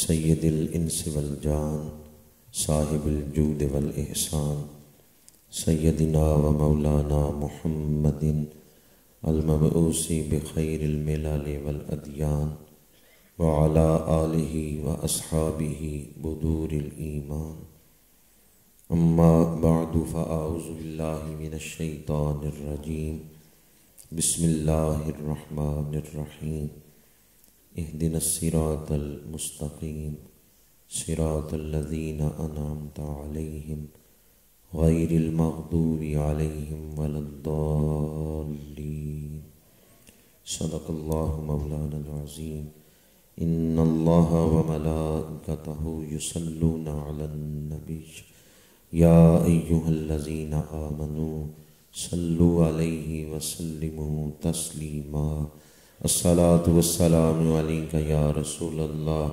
سید الانس والجان صاحب الجود والاحسان سیدنا و مولانا محمد المبعوث بخیر الملل والادیان وعلى آلہ واصحابہ بدور الایمان اما بعد فاعوذ باللہ من الشیطان الرجیم بسم اللہ الرحمن الرحیم اہدنا الصراط المستقیم صراط الذین انعمت علیہم غیر المغضوب علیہم ولا الضالین صدق اللہ مولانا العظیم ان اللہ وملائکتہ یصلون علی النبی یا ایہا الذین آمنوا صلوا علیہ وسلموا تسلیما الصلاۃ والسلام علیک یا رسول اللہ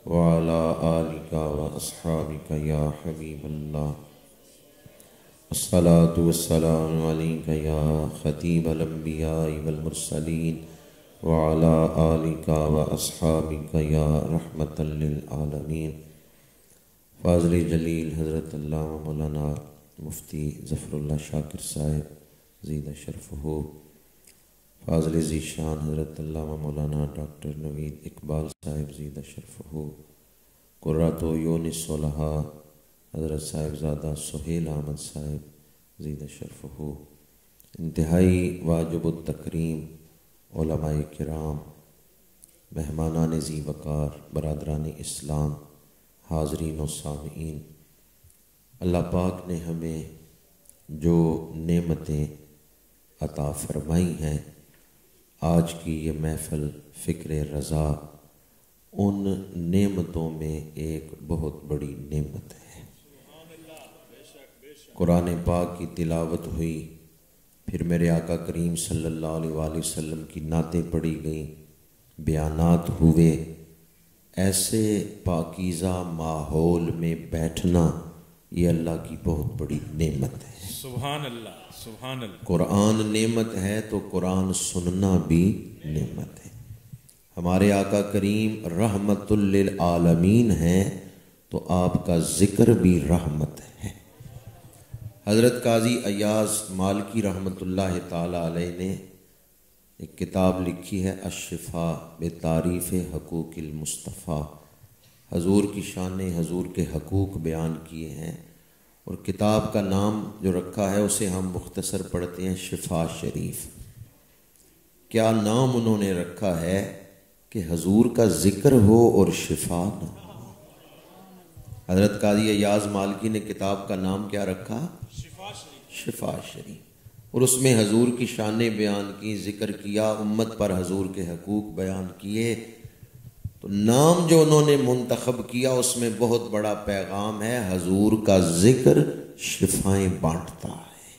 وعلی آلک واصحابک یا حبیب اللہ الصلاۃ والسلام علیک یا خطیب الانبیاء والمرسلین وعلی آلک واصحابک یا رحمۃ للعالمین فاضل جلیل حضرت علامہ مولانا مفتی ظفر اللہ شاکر صاحب زیدہ شرفہ، فاضل ذیشان حضرت علامہ مولانا ڈاکٹر نوید اقبال صاحب زیدہ شرفہ، قرۃ عیون الصلحاء حضرت صاحبزادہ سہیل احمد صاحب زیدہ شرفہ، انتہائی واجب التکریم علماء کرام، مہمانان ذی وقار، برادران اسلام، حاضرین و سامعین، اللہ پاک نے ہمیں جو نعمتیں عطا فرمائی ہیں، آج کی یہ محفل فکر رضا ان نعمتوں میں ایک بہت بڑی نعمت ہے۔ قرآن پاک کی تلاوت ہوئی، پھر میرے آقا کریم صلی اللہ علیہ وآلہ وسلم کی نعتیں پڑھی گئیں، بیانات ہوئے۔ ایسے پاکیزہ ماحول میں بیٹھنا یہ اللہ کی بہت بڑی نعمت ہے۔ سبحان اللہ، سبحان اللہ۔ قرآن نعمت ہے تو قرآن سننا بھی نعمت ہے۔ ہمارے آقا کریم رحمت للعالمین ہیں تو آپ کا ذکر بھی رحمت ہے۔ حضرت قاضی ایاز مالکی رحمۃ اللہ تعالی علیہ نے ایک کتاب لکھی ہے الشفاء بتعریف حقوق المصطفیٰ، حضور کی شان، حضور کے حقوق بیان کیے ہیں، اور کتاب کا نام جو رکھا ہے اسے ہم مختصر پڑھتے ہیں شفا شریف۔ کیا نام انہوں نے رکھا ہے کہ حضور کا ذکر ہو اور شفا نہ ہو۔ حضرت قاضی ایاز مالکی نے کتاب کا نام کیا رکھا؟ شفا شریف، اور اس میں حضور کی شانیں بیان کی، ذکر کیا، امت پر حضور کے حقوق بیان کیے۔ تو نام جو انہوں نے منتخب کیا اس میں بہت بڑا پیغام ہے، حضور کا ذکر شفائیں بانٹتا ہے۔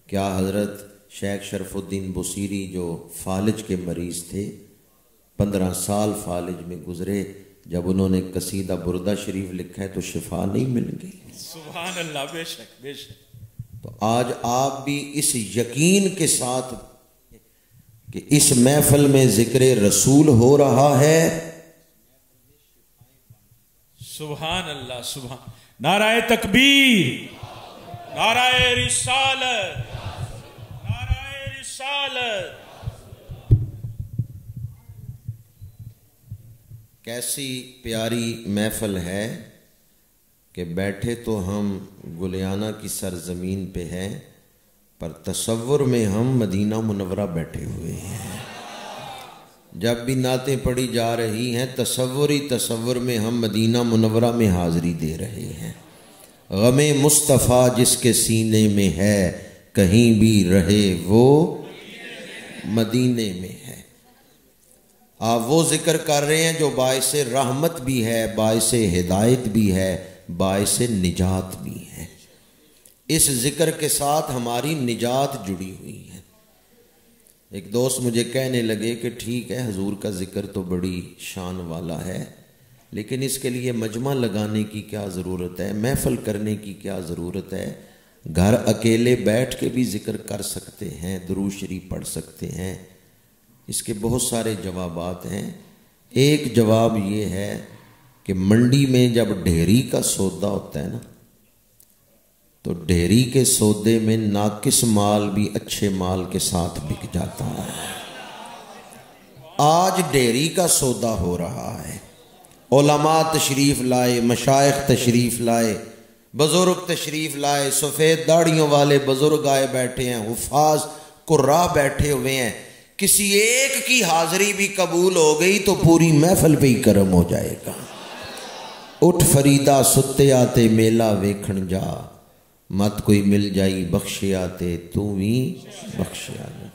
کیا حضرت شیخ شرف الدین بصیری جو فالج کے مریض تھے، 15 سال فالج میں گزرے، جب انہوں نے قصیدہ بردہ شریف لکھا ہے تو شفا نہیں مل گئی؟ سبحان اللہ، بے شک بے شک۔ تو آج آپ بھی اس یقین کے ساتھ کہ اس محفل میں ذکر رسول ہو رہا ہے، سبحان اللہ، سبحان، نعرہ تکبیر، نعرہ رسالت، نعرہ رسالت۔ کیسی پیاری محفل ہے کہ بیٹھے تو ہم گلیانہ کی سرزمین پہ ہیں، پر تصور میں ہم مدینہ منورہ بیٹھے ہوئے ہیں۔ جب بھی نعتیں پڑھی جا رہی ہیں تصور میں ہم مدینہ منورہ میں حاضری دے رہے ہیں۔ غم مصطفیٰ جس کے سینے میں ہے، کہیں بھی رہے وہ مدینے میں ہے۔ آپ وہ ذکر کر رہے ہیں جو باعث رحمت بھی ہے، باعث ہدایت بھی ہے، باعث نجات بھی ہے۔ اس ذکر کے ساتھ ہماری نجات جڑی ہوئی ہے۔ ایک دوست مجھے کہنے لگے کہ ٹھیک ہے حضور کا ذکر تو بڑی شان والا ہے، لیکن اس کے لیے مجمع لگانے کی کیا ضرورت ہے، محفل کرنے کی کیا ضرورت ہے؟ گھر اکیلے بیٹھ کے بھی ذکر کر سکتے ہیں، درود شریف پڑھ سکتے ہیں۔ اس کے بہت سارے جوابات ہیں، ایک جواب یہ ہے کہ منڈی میں جب ڈھیری کا سودا ہوتا ہے نا تو ڈھیری کے سودے میں ناقص مال بھی اچھے مال کے ساتھ بک جاتا ہے۔ آج ڈھیری کا سودا ہو رہا ہے، علماء تشریف لائے، مشائخ تشریف لائے، بزرگ تشریف لائے، سفید داڑھیوں والے بزرگ آئے بیٹھے ہیں، حفاظ قراء بیٹھے ہوئے ہیں۔ کسی ایک کی حاضری بھی قبول ہو گئی تو پوری محفل پہ ہی کرم ہو جائے گا۔ اٹھ فریدا ستے آتے میلہ ویکھن جا، مت کوئی مل جائی بخشے آتے تو بھی بخشے آتے۔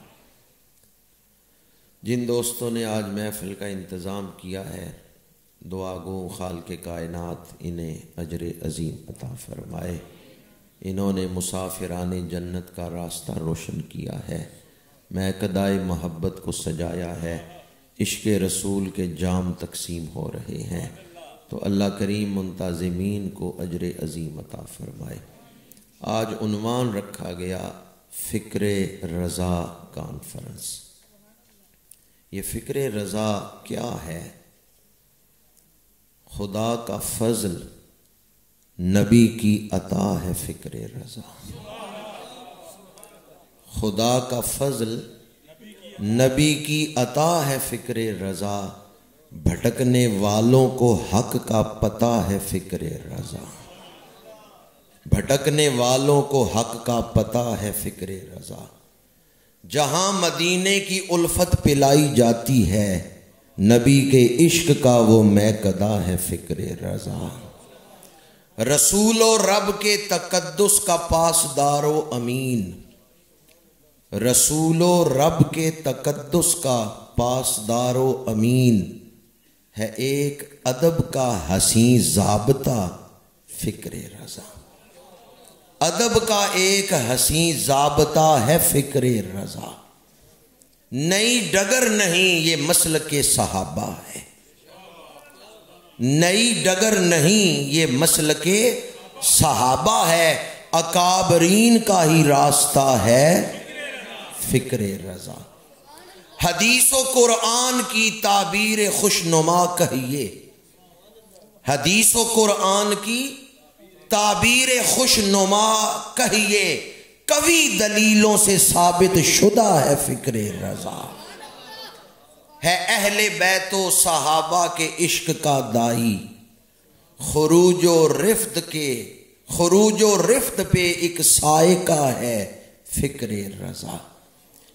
جن دوستوں نے آج محفل کا انتظام کیا ہے، دعا گو خالق کائنات انہیں اجر عظیم عطا فرمائے۔ انہوں نے مسافران جنت کا راستہ روشن کیا ہے، میکدائے محبت کو سجایا ہے، عشق رسول کے جام تقسیم ہو رہے ہیں، تو اللہ کریم منتظمین کو اجر عظیم عطا فرمائے۔ آج عنوان رکھا گیا فکر رضا کانفرنس۔ یہ فکر رضا کیا ہے؟ خدا کا فضل نبی کی عطا ہے فکر رضا۔ خدا کا فضل نبی کی عطا ہے فکر رضا، بھٹکنے والوں کو حق کا پتہ ہے فکر رضا۔ بھٹکنے والوں کو حق کا پتہ ہے فکر رضا۔ جہاں مدینے کی الفت پلائی جاتی ہے، نبی کے عشق کا وہ میکدہ ہے فکر رضا۔ رسول و رب کے تقدس کا پاسدار و امین، رسول و رب کے تقدس کا پاسدار و امین ہے ایک ادب کا حسین ضابطہ فکر رضا۔ ادب کا ایک حسین ضابطہ ہے فکر رضا۔ نئی ڈگر نہیں یہ مسلک صحابہ ہے، نئی ڈگر نہیں یہ مسلک صحابہ ہے، اکابرین کا ہی راستہ ہے فکر رضا۔ حدیث و قرآن کی تعبیر خوشنما کہیے، حدیث و قرآن کی تعبیر خوشنما کہیے، قوی دلیلوں سے ثابت شدہ ہے فکر رضا۔ ہے اہل بیت و صحابہ کے عشق کا دائی، خروج و رفت پہ ایک سائقہ ہے فکر رضا۔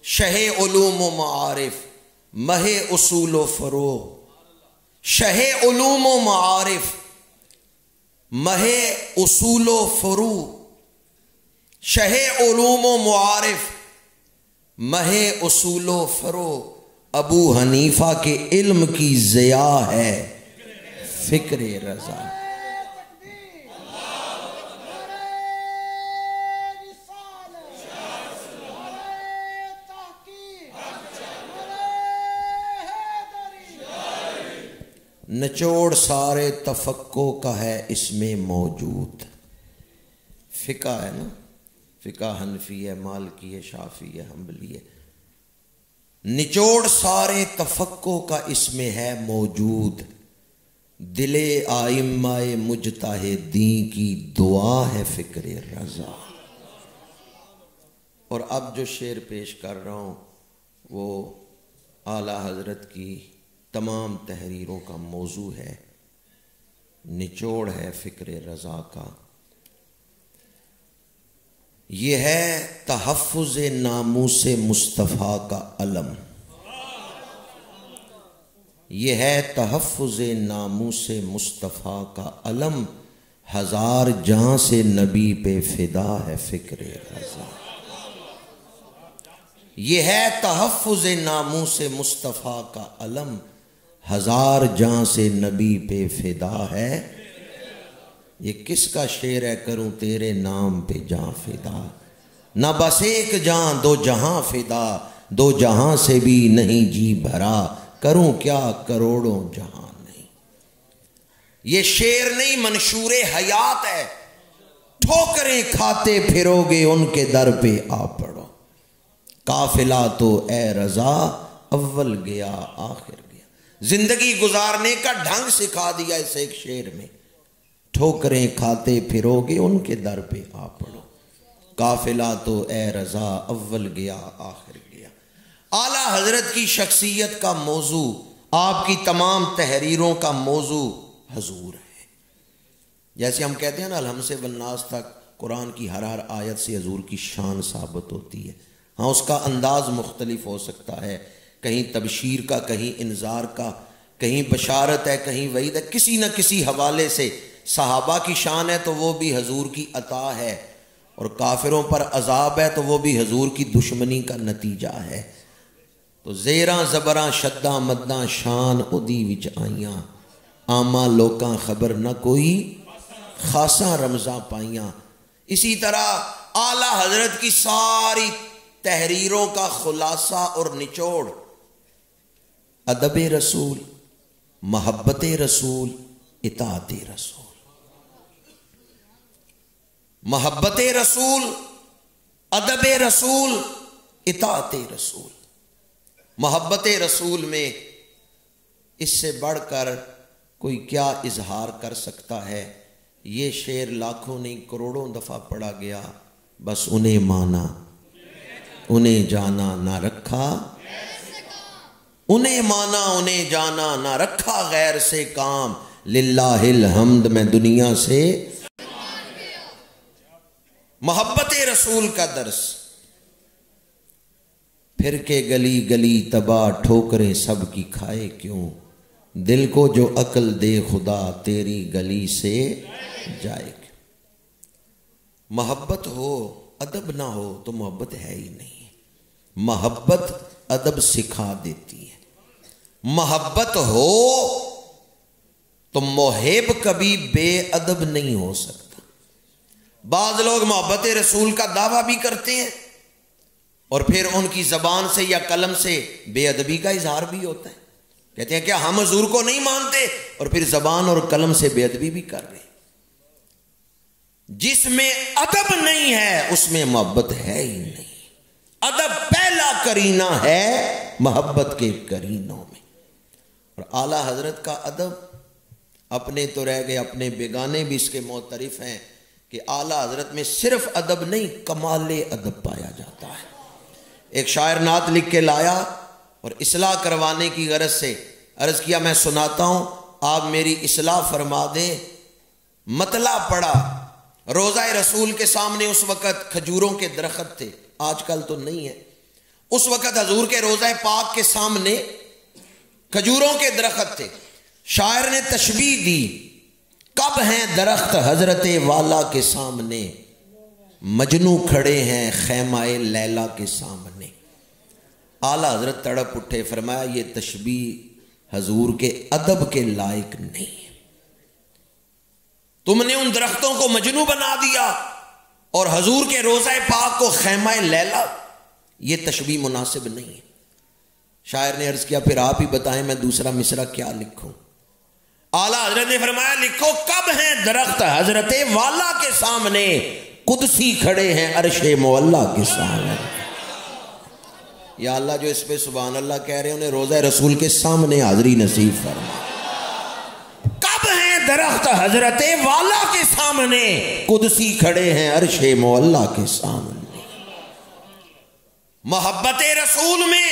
شہ علوم و معارف مہ اصول و فروغ، شہ علوم و معارف مہ اصول و فروغ، شہ علوم و معارف مہ اصول و فروغ، ابو حنیفہ کے علم کی ضیاء ہے فکر رضا۔ نچوڑ سارے تفقع کا ہے اس میں موجود۔ فقہ ہے نا، فقہ حنفی ہے، مالکی ہے، شافعی ہے، حنبلی ہے۔ نچوڑ سارے تفقع کا اس میں ہے موجود، دل آئمہ مجتہدین کی دعا ہے فکر رضا۔ اور اب جو شعر پیش کر رہا ہوں وہ اعلیٰ حضرت کی تمام تحریروں کا موضوع ہے، نچوڑ ہے فکر رضا کا۔ یہ ہے تحفظ ناموس مصطفیٰ کا علم، یہ ہے تحفظ ناموس مصطفیٰ کا علم، ہزار جاں سے نبی پہ فدا ہے فکر رضا۔ یہ ہے تحفظ ناموس مصطفیٰ کا علم، ہزار جاں سے نبی پہ فدا ہے۔ یہ کس کا شعر ہے؟ کروں تیرے نام پہ جاں فدا، نہ بس ایک جاں دو جہاں فدا، دو جہاں سے بھی نہیں جی بھرا، کروں کیا کروڑوں جہاں نہیں۔ یہ شعر نہیں، منشور حیات ہے۔ ٹھوکریں کھاتے پھرو گے ان کے در پہ آ پڑو، قافلہ تو اے رضا اول گیا آخر گیا۔ زندگی گزارنے کا ڈھنگ سکھا دیا اس ایک شعر میں. ٹھوکریں کھاتے پھرو گے ان کے در پہ آ پڑو. قافلہ تو اے رضا اول گیا آخر گیا. اعلیٰ حضرت کی شخصیت کا موضوع، آپ کی تمام تحریروں کا موضوع حضور ہے. جیسے ہم کہتے ہیں نا الحمد سے والناس تک قرآن کی ہر آیت سے حضور کی شان ثابت ہوتی ہے. ہاں اس کا انداز مختلف ہو سکتا ہے، کہیں تبشیر کا، کہیں انذار کا، کہیں بشارت ہے، کہیں وعید ہے. کسی نہ کسی حوالے سے صحابہ کی شان ہے تو وہ بھی حضور کی عطا ہے، اور کافروں پر عذاب ہے تو وہ بھی حضور کی دشمنی کا نتیجہ ہے. تو زیراں زبراں شداں مداں شان اودی وچ آئیاں، آما لوکاں خبر نہ کوئی خاصاں رمضاں پائیاں. اسی طرح اعلیٰ حضرت کی ساری تحریروں کا خلاصہ اور نچوڑ ادب رسول، محبت رسول، اطاعت رسول. محبت رسول، ادب رسول، اطاعت رسول. محبت رسول میں اس سے بڑھ کر کوئی کیا اظہار کر سکتا ہے. یہ شعر لاکھوں نہیں کروڑوں دفعہ پڑھا گیا. بس انہیں مانا انہیں جانا نہ رکھا، انہیں مانا انہیں جانا نہ رکھا غیر سے کام. للہ الحمد میں دنیا سے. محبت رسول کا درس. پھر کے گلی گلی تباہ ٹھوکریں سب کی کھائے کیوں، دل کو جو عقل دے خدا تیری گلی سے جائے کیوں. محبت ہو ادب نہ ہو تو محبت ہے ہی نہیں. محبت ادب سکھا دیتی ہے. محبت ہو تو محب کبھی بے ادب نہیں ہو سکتا. بعض لوگ محبت رسول کا دعویٰ بھی کرتے ہیں اور پھر ان کی زبان سے یا قلم سے بے ادبی کا اظہار بھی ہوتا ہے. کہتے ہیں کیا ہم حضور کو نہیں مانتے، اور پھر زبان اور قلم سے بے ادبی بھی کر رہے ہیں. جس میں ادب نہیں ہے اس میں محبت ہے ہی نہیں. ادب پہلا کرینہ ہے محبت کے کرینوں میں. اور اعلیٰ حضرت کا ادب اپنے تو رہ گئے، اپنے بیگانے بھی اس کے معترف ہیں کہ اعلیٰ حضرت میں صرف ادب نہیں کمال ادب پایا جاتا ہے. ایک شاعر نعت لکھ کے لایا اور اصلاح کروانے کی غرض سے عرض کیا میں سناتا ہوں، آپ میری اصلاح فرما دیں. مطلع پڑا. روضہ رسول کے سامنے اس وقت کھجوروں کے درخت تھے، آج کل تو نہیں ہے. اس وقت حضور کے روضہ پاک کے سامنے کھجوروں کے درخت تھے. شاعر نے تشبیہ دی، کب ہیں درخت حضرت والا کے سامنے، مجنو کھڑے ہیں خیمہ لیلا کے سامنے. اعلیٰ حضرت تڑپ اٹھے، فرمایا یہ تشبیہ حضور کے ادب کے لائق نہیں ہے. تم نے ان درختوں کو مجنو بنا دیا اور حضور کے روضہ پاک کو خیمہ لیلا. یہ تشبیہ مناسب نہیں ہے. شاعر نے عرض کیا پھر آپ ہی بتائیں میں دوسرا مصرع کیا لکھوں. اعلیٰ حضرت نے فرمایا لکھو کب ہیں درخت حضرت والا کے سامنے، قدسی کھڑے ہیں عرش مولا کے سامنے. یا اللہ جو اس پہ سبحان اللہ کہہ رہے ہیں انہیں روضہ رسول کے سامنے حاضری نصیب فرما. کب ہیں درخت حضرت والا کے سامنے، قدسی کھڑے ہیں عرش مولا کے سامنے. محبت رسول میں،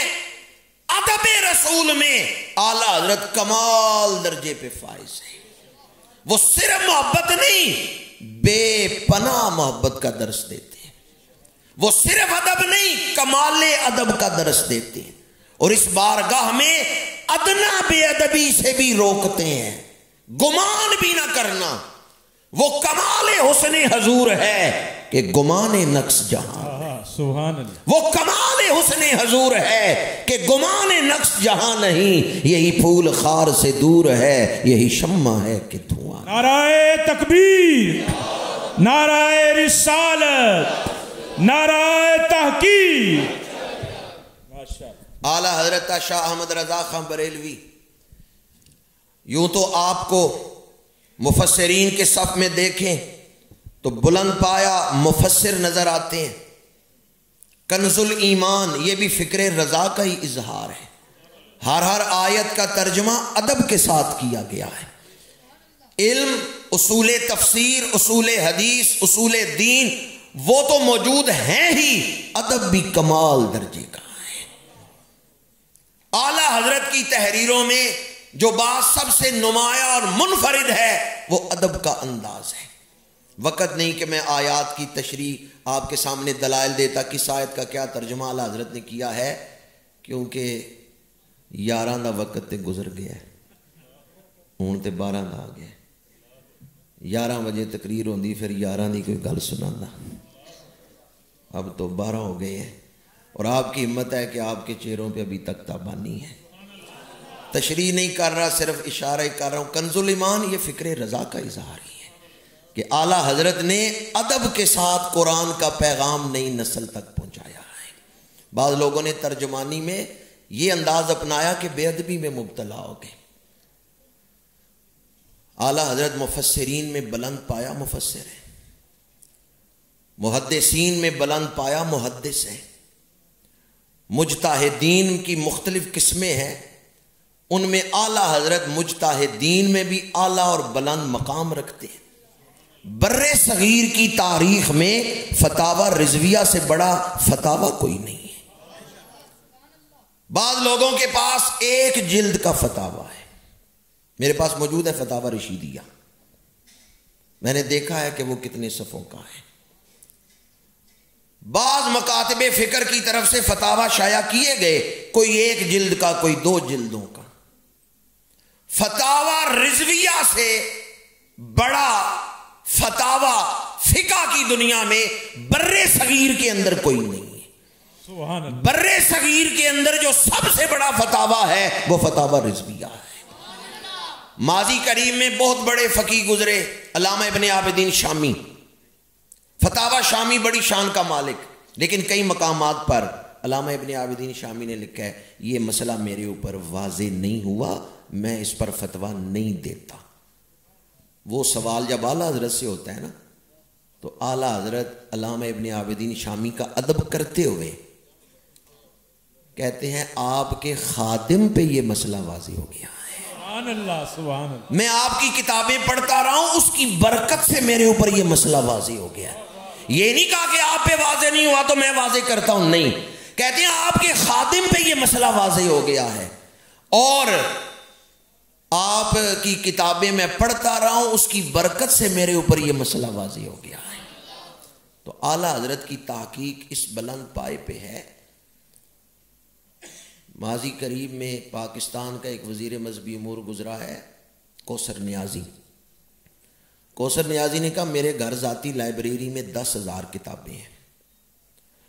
ادب رسول میں اعلیٰ حضرت کمال درجے پہ فائز ہے. وہ صرف محبت نہیں بے پناہ محبت کا درس دیتے ہیں. وہ صرف ادب نہیں کمال ادب کا درس دیتے ہیں. اور اس بارگاہ میں ادنا بے ادبی سے بھی روکتے ہیں. گمان بھی نہ کرنا. وہ کمال حسن حضور ہے کہ گمان نقص جہاں. سبحان اللہ. وہ کمال حسن حضور ہے کہ گمان نقص جہاں نہیں. یہی پھول خار سے دور ہے، یہی شمع ہے کہ دھواں. نعرہ تکبیر، نعرہ رسالت، نعرہ تحقیق. اعلیٰ حضرت شاہ احمد رضا خان بریلوی یوں تو آپ کو مفسرین کے صف میں دیکھیں تو بلند پایا مفسر نظر آتے ہیں. کنز الایمان یہ بھی فکر رضا کا ہی اظہار ہے. ہر آیت کا ترجمہ ادب کے ساتھ کیا گیا ہے. علم، اصول تفسیر، اصول حدیث، اصول دین وہ تو موجود ہیں ہی، ادب بھی کمال درجے کا ہے. اعلیٰ حضرت کی تحریروں میں جو بات سب سے نمایاں اور منفرد ہے وہ ادب کا انداز ہے. وقت نہیں کہ میں آیات کی تشریح آپ کے سامنے دلائل دیتا کس آیت کا کیا ترجمہ اعلیٰ حضرت نے کیا ہے، کیونکہ 11 دا وقت تے گزر گیا ہے، ہوں تے 12 دا آ گیا. 11 بجے تقریر ہوندی، پھر 11 دی کوئی گل سنانا، اب تو 12 ہو گئے ہیں. اور آپ کی ہمت ہے کہ آپ کے چہروں پہ ابھی تک تابانی ہے. تشریح نہیں کر رہا، صرف اشارہ ہی کر رہا ہوں. کنز الایمان یہ فکر رضا کا اظہار ہی ہے کہ اعلیٰ حضرت نے ادب کے ساتھ قرآن کا پیغام نئی نسل تک پہنچایا ہے. بعض لوگوں نے ترجمانی میں یہ انداز اپنایا کہ بے ادبی میں مبتلا ہو گئے. اعلیٰ حضرت مفسرین میں بلند پایا مفسر ہے، محدثین میں بلند پایا محدث ہے. مجتہدین کی مختلف قسمیں ہیں، ان میں اعلیٰ حضرت مجتہدین میں بھی اعلیٰ اور بلند مقام رکھتے ہیں. بر صغیر کی تاریخ میں فتاوی رضویہ سے بڑا فتاوی کوئی نہیں ہے. بعض لوگوں کے پاس ایک جلد کا فتاوی ہے، میرے پاس موجود ہے فتاوی رشیدیہ، میں نے دیکھا ہے کہ وہ کتنے صفوں کا ہے. بعض مکاتب فکر کی طرف سے فتاوی شائع کیے گئے، کوئی ایک جلد کا، کوئی 2 جلدوں کا. فتاوی رضویہ سے بڑا فتاوی فقہ کی دنیا میں بر صغیر کے اندر کوئی نہیں ہے. بر صغیر کے اندر جو سب سے بڑا فتاوی ہے وہ فتاوی رضویہ ہے. ماضی قریب میں بہت بڑے فقی گزرے، علامہ ابن عابدین شامی. فتاوی شامی بڑی شان کا مالک، لیکن کئی مقامات پر علامہ ابن عابدین شامی نے لکھا ہے یہ مسئلہ میرے اوپر واضح نہیں ہوا، میں اس پر فتویٰ نہیں دیتا. وہ سوال جب اعلیٰ حضرت سے ہوتا ہے نا، تو اعلیٰ حضرت علامہ ابن عابدین شامی کا ادب کرتے ہوئے کہتے ہیں آپ کے خادم پہ یہ مسئلہ واضح ہو گیا ہے. سبحان اللہ، سبحان اللہ. میں آپ کی کتابیں پڑھتا رہا ہوں، اس کی برکت سے میرے اوپر یہ مسئلہ واضح ہو گیا ہے. یہ نہیں کہا کہ آپ پہ واضح نہیں ہوا تو میں واضح کرتا ہوں، نہیں، کہتے ہیں آپ کے خادم پہ یہ مسئلہ واضح ہو گیا ہے اور آپ کی کتابیں میں پڑھتا رہا ہوں، اس کی برکت سے میرے اوپر یہ مسئلہ واضح ہو گیا ہے. تو اعلیٰ حضرت کی تحقیق اس بلند پائے پہ ہے. ماضی قریب میں پاکستان کا ایک وزیر مذہبی امور گزرا ہے، کوثر نیازی. کوثر نیازی نے کہا میرے گھر ذاتی لائبریری میں 10,000 کتابیں ہیں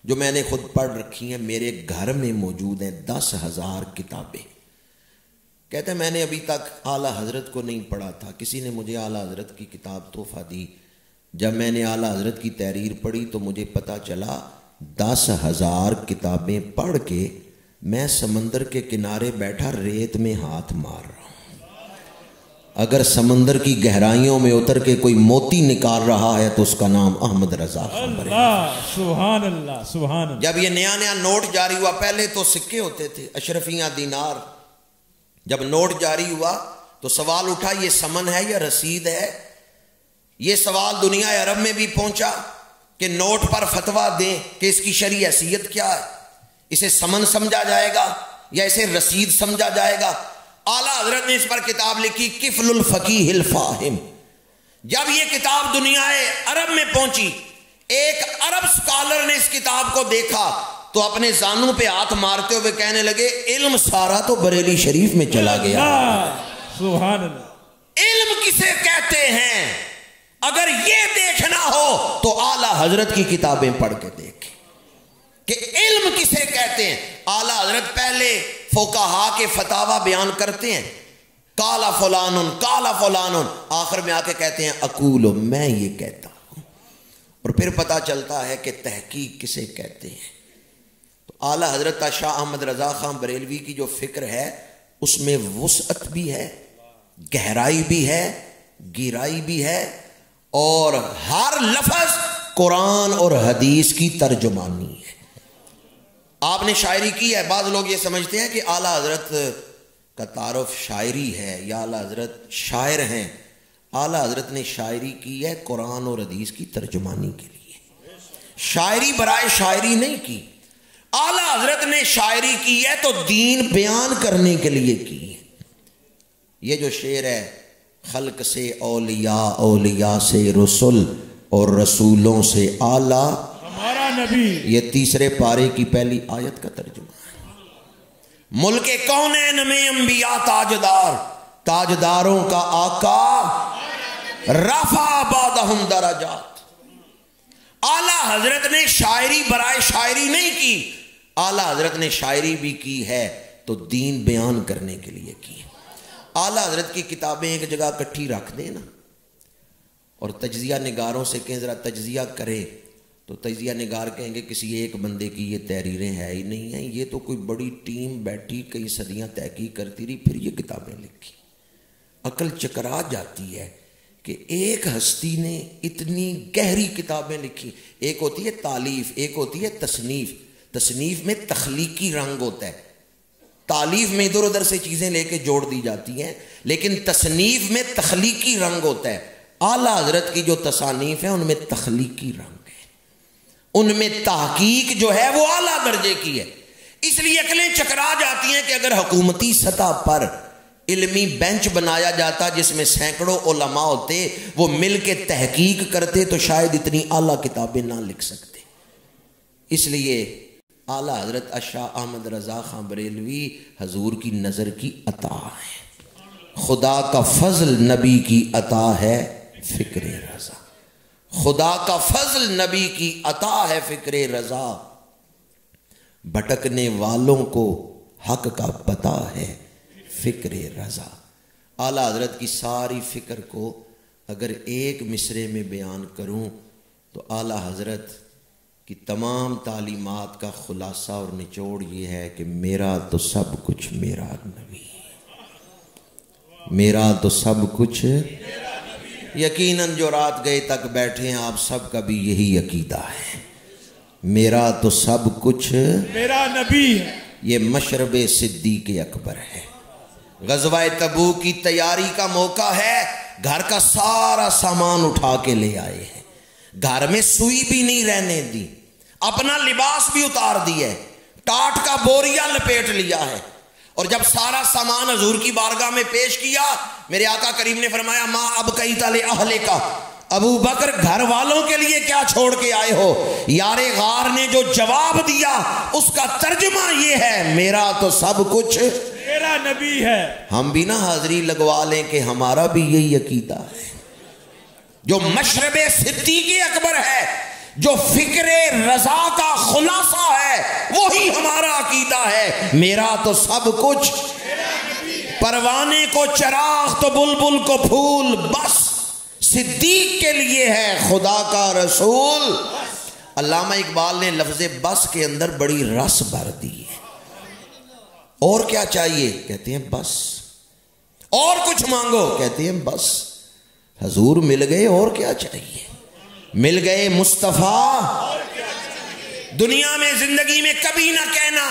جو میں نے خود پڑھ رکھی ہیں، میرے گھر میں موجود ہیں 10,000 کتابیں. کہتے ہیں میں نے ابھی تک اعلیٰ حضرت کو نہیں پڑھا تھا، کسی نے مجھے اعلیٰ حضرت کی کتاب تحفہ دی. جب میں نے اعلیٰ حضرت کی تحریر پڑھی تو مجھے پتہ چلا 10,000 کتابیں پڑھ کے میں سمندر کے کنارے بیٹھا ریت میں ہاتھ مار رہا ہوں. اگر سمندر کی گہرائیوں میں اتر کے کوئی موتی نکال رہا ہے تو اس کا نام احمد رضا خان ہے. سبحان اللہ، سبحان اللہ. جب یہ نیا نیا نوٹ جاری ہوا، پہلے تو سکے ہوتے تھے، اشرفیاں، دینار. جب نوٹ جاری ہوا تو سوال اٹھا یہ سمن ہے یا رسید ہے. یہ سوال دنیا عرب میں بھی پہنچا کہ نوٹ پر فتویٰ دیں کہ اس کی شرعی حیثیت کیا ہے، اسے سمن سمجھا جائے گا یا اسے رسید سمجھا جائے گا. اعلیٰ حضرت نے اس پر کتاب لکھی کفل الفقیہ الفاہم. جب یہ کتاب دنیا عرب میں پہنچی، ایک عرب سکالر نے اس کتاب کو دیکھا تو اپنے زانوں پہ ہاتھ مارتے ہوئے کہنے لگے علم سارا تو بریلی شریف میں چلا گیا. سبحان اللہ. علم کسے کہتے ہیں؟ اگر یہ دیکھنا ہو تو اعلیٰ حضرت کی کتابیں پڑھ کے دیکھیں کہ علم کسے کہتے ہیں. اعلیٰ حضرت پہلے فقہا کے فتاوی بیان کرتے ہیں، کالا فلانن کالا فلانن، آخر میں آ کے کہتے ہیں اقول، میں یہ کہتا ہوں. اور پھر پتہ چلتا ہے کہ تحقیق کسے کہتے ہیں. تو اعلیٰ حضرت شاہ احمد رضا خان بریلوی کی جو فکر ہے اس میں وسعت بھی ہے، گہرائی بھی ہے، گہرائی بھی ہے، اور ہر لفظ قرآن اور حدیث کی ترجمانی ہے. آپ نے شاعری کی ہے، بعض لوگ یہ سمجھتے ہیں کہ اعلیٰ حضرت کا تعارف شاعری ہے یا اعلیٰ حضرت شاعر ہیں. اعلیٰ حضرت نے شاعری کی ہے قرآن اور حدیث کی ترجمانی کے لیے، شاعری برائے شاعری نہیں کی. اعلیٰ حضرت نے شاعری کی ہے تو دین بیان کرنے کے لیے کی ہے. یہ جو شعر ہے، خلق سے اولیاء، اولیاء سے رسول اور رسولوں سے اعلیٰ ہمارا نبی، یہ تیسرے پارے کی پہلی آیت کا ترجمہ ہے. ملک کونین میں انبیاء تاجدار، تاجداروں کا آقا رفع بعدہم درجات. اعلیٰ حضرت نے شاعری برائے شاعری نہیں کی، اعلیٰ حضرت نے شاعری بھی کی ہے تو دین بیان کرنے کے لیے کی. اعلیٰ حضرت کی کتابیں ایک جگہ اکٹھی رکھ دیں نا اور تجزیہ نگاروں سے کہیں ذرا تجزیہ کرے تو تجزیہ نگار کہیں گے کسی ایک بندے کی یہ تحریریں ہے ہی نہیں ہیں، یہ تو کوئی بڑی ٹیم بیٹھی کئی صدیاں تحقیق کرتی رہی پھر یہ کتابیں لکھی. عقل چکرا جاتی ہے کہ ایک ہستی نے اتنی گہری کتابیں لکھی. ایک ہوتی ہے تالیف، ایک ہوتی ہے تصنیف. تصنیف میں تخلیقی رنگ ہوتا ہے، تالیف میں ادھر ادھر سے چیزیں لے کے جوڑ دی جاتی ہیں، لیکن تصنیف میں تخلیقی رنگ ہوتا ہے. اعلیٰ حضرت کی جو تصانیف ہیں ان میں تخلیقی رنگ ہے، ان میں تحقیق جو ہے وہ اعلیٰ درجے کی ہے. اس لیے عقلیں چکرا جاتی ہیں کہ اگر حکومتی سطح پر علمی بینچ بنایا جاتا جس میں سینکڑوں علماء ہوتے، وہ مل کے تحقیق کرتے تو شاید اتنی اعلیٰ کتابیں نہ لکھ سکتے. اس لیے اعلیٰ حضرت شاہ احمد رضا خان بریلوی حضور کی نظر کی عطا ہے. خدا کا فضل نبی کی عطا ہے فکر رضا، خدا کا فضل نبی کی عطا ہے فکر رضا. بھٹکنے والوں کو حق کا پتہ ہے فکر رضا. اعلیٰ حضرت کی ساری فکر کو اگر ایک مصرے میں بیان کروں تو اعلیٰ حضرت کی تمام تعلیمات کا خلاصہ اور نچوڑ یہ ہے کہ میرا تو سب کچھ میرا نبی، میرا تو سب کچھ. یقیناً جو رات گئے تک بیٹھے ہیں آپ سب کا بھی یہی عقیدہ ہے، میرا تو سب کچھ میرا نبی ہے. یہ مشرب صدیق اکبر ہے. غزوہ تبوک کی تیاری کا موقع ہے، گھر کا سارا سامان اٹھا کے لے آئے ہیں، گھر میں سوئی بھی نہیں رہنے دی، اپنا لباس بھی اتار دیا ہے، ٹاٹ کا بوریا لپیٹ لیا ہے. اور جب سارا سامان حضور کی بارگاہ میں پیش کیا، میرے آقا کریم نے فرمایا ماں اب کئی تلے اہلے کا، ابو بکر گھر والوں کے لیے کیا چھوڑ کے آئے ہو؟ یار غار نے جو جواب دیا اس کا ترجمہ یہ ہے میرا تو سب کچھ میرا نبی ہے. ہم بھی نہ حاضری لگوا لیں کہ ہمارا بھی یہی عقیدہ ہے. جو مشرب صدیق اکبر ہے، جو فکر رضا کا خلاصہ ہے، وہی ہمارا عقیدہ ہے، میرا تو سب کچھ. پروانے کو چراغ تو بلبل کو پھول، بس صدیق کے لیے ہے خدا کا رسول. علامہ اقبال نے لفظ بس کے اندر بڑی رس بھر دی ہے. اور کیا چاہیے؟ کہتے ہیں بس. اور کچھ مانگو؟ کہتے ہیں بس. حضور مل گئے، اور کیا چاہیے؟ مل گئے مصطفیٰ. دنیا میں زندگی میں کبھی نہ کہنا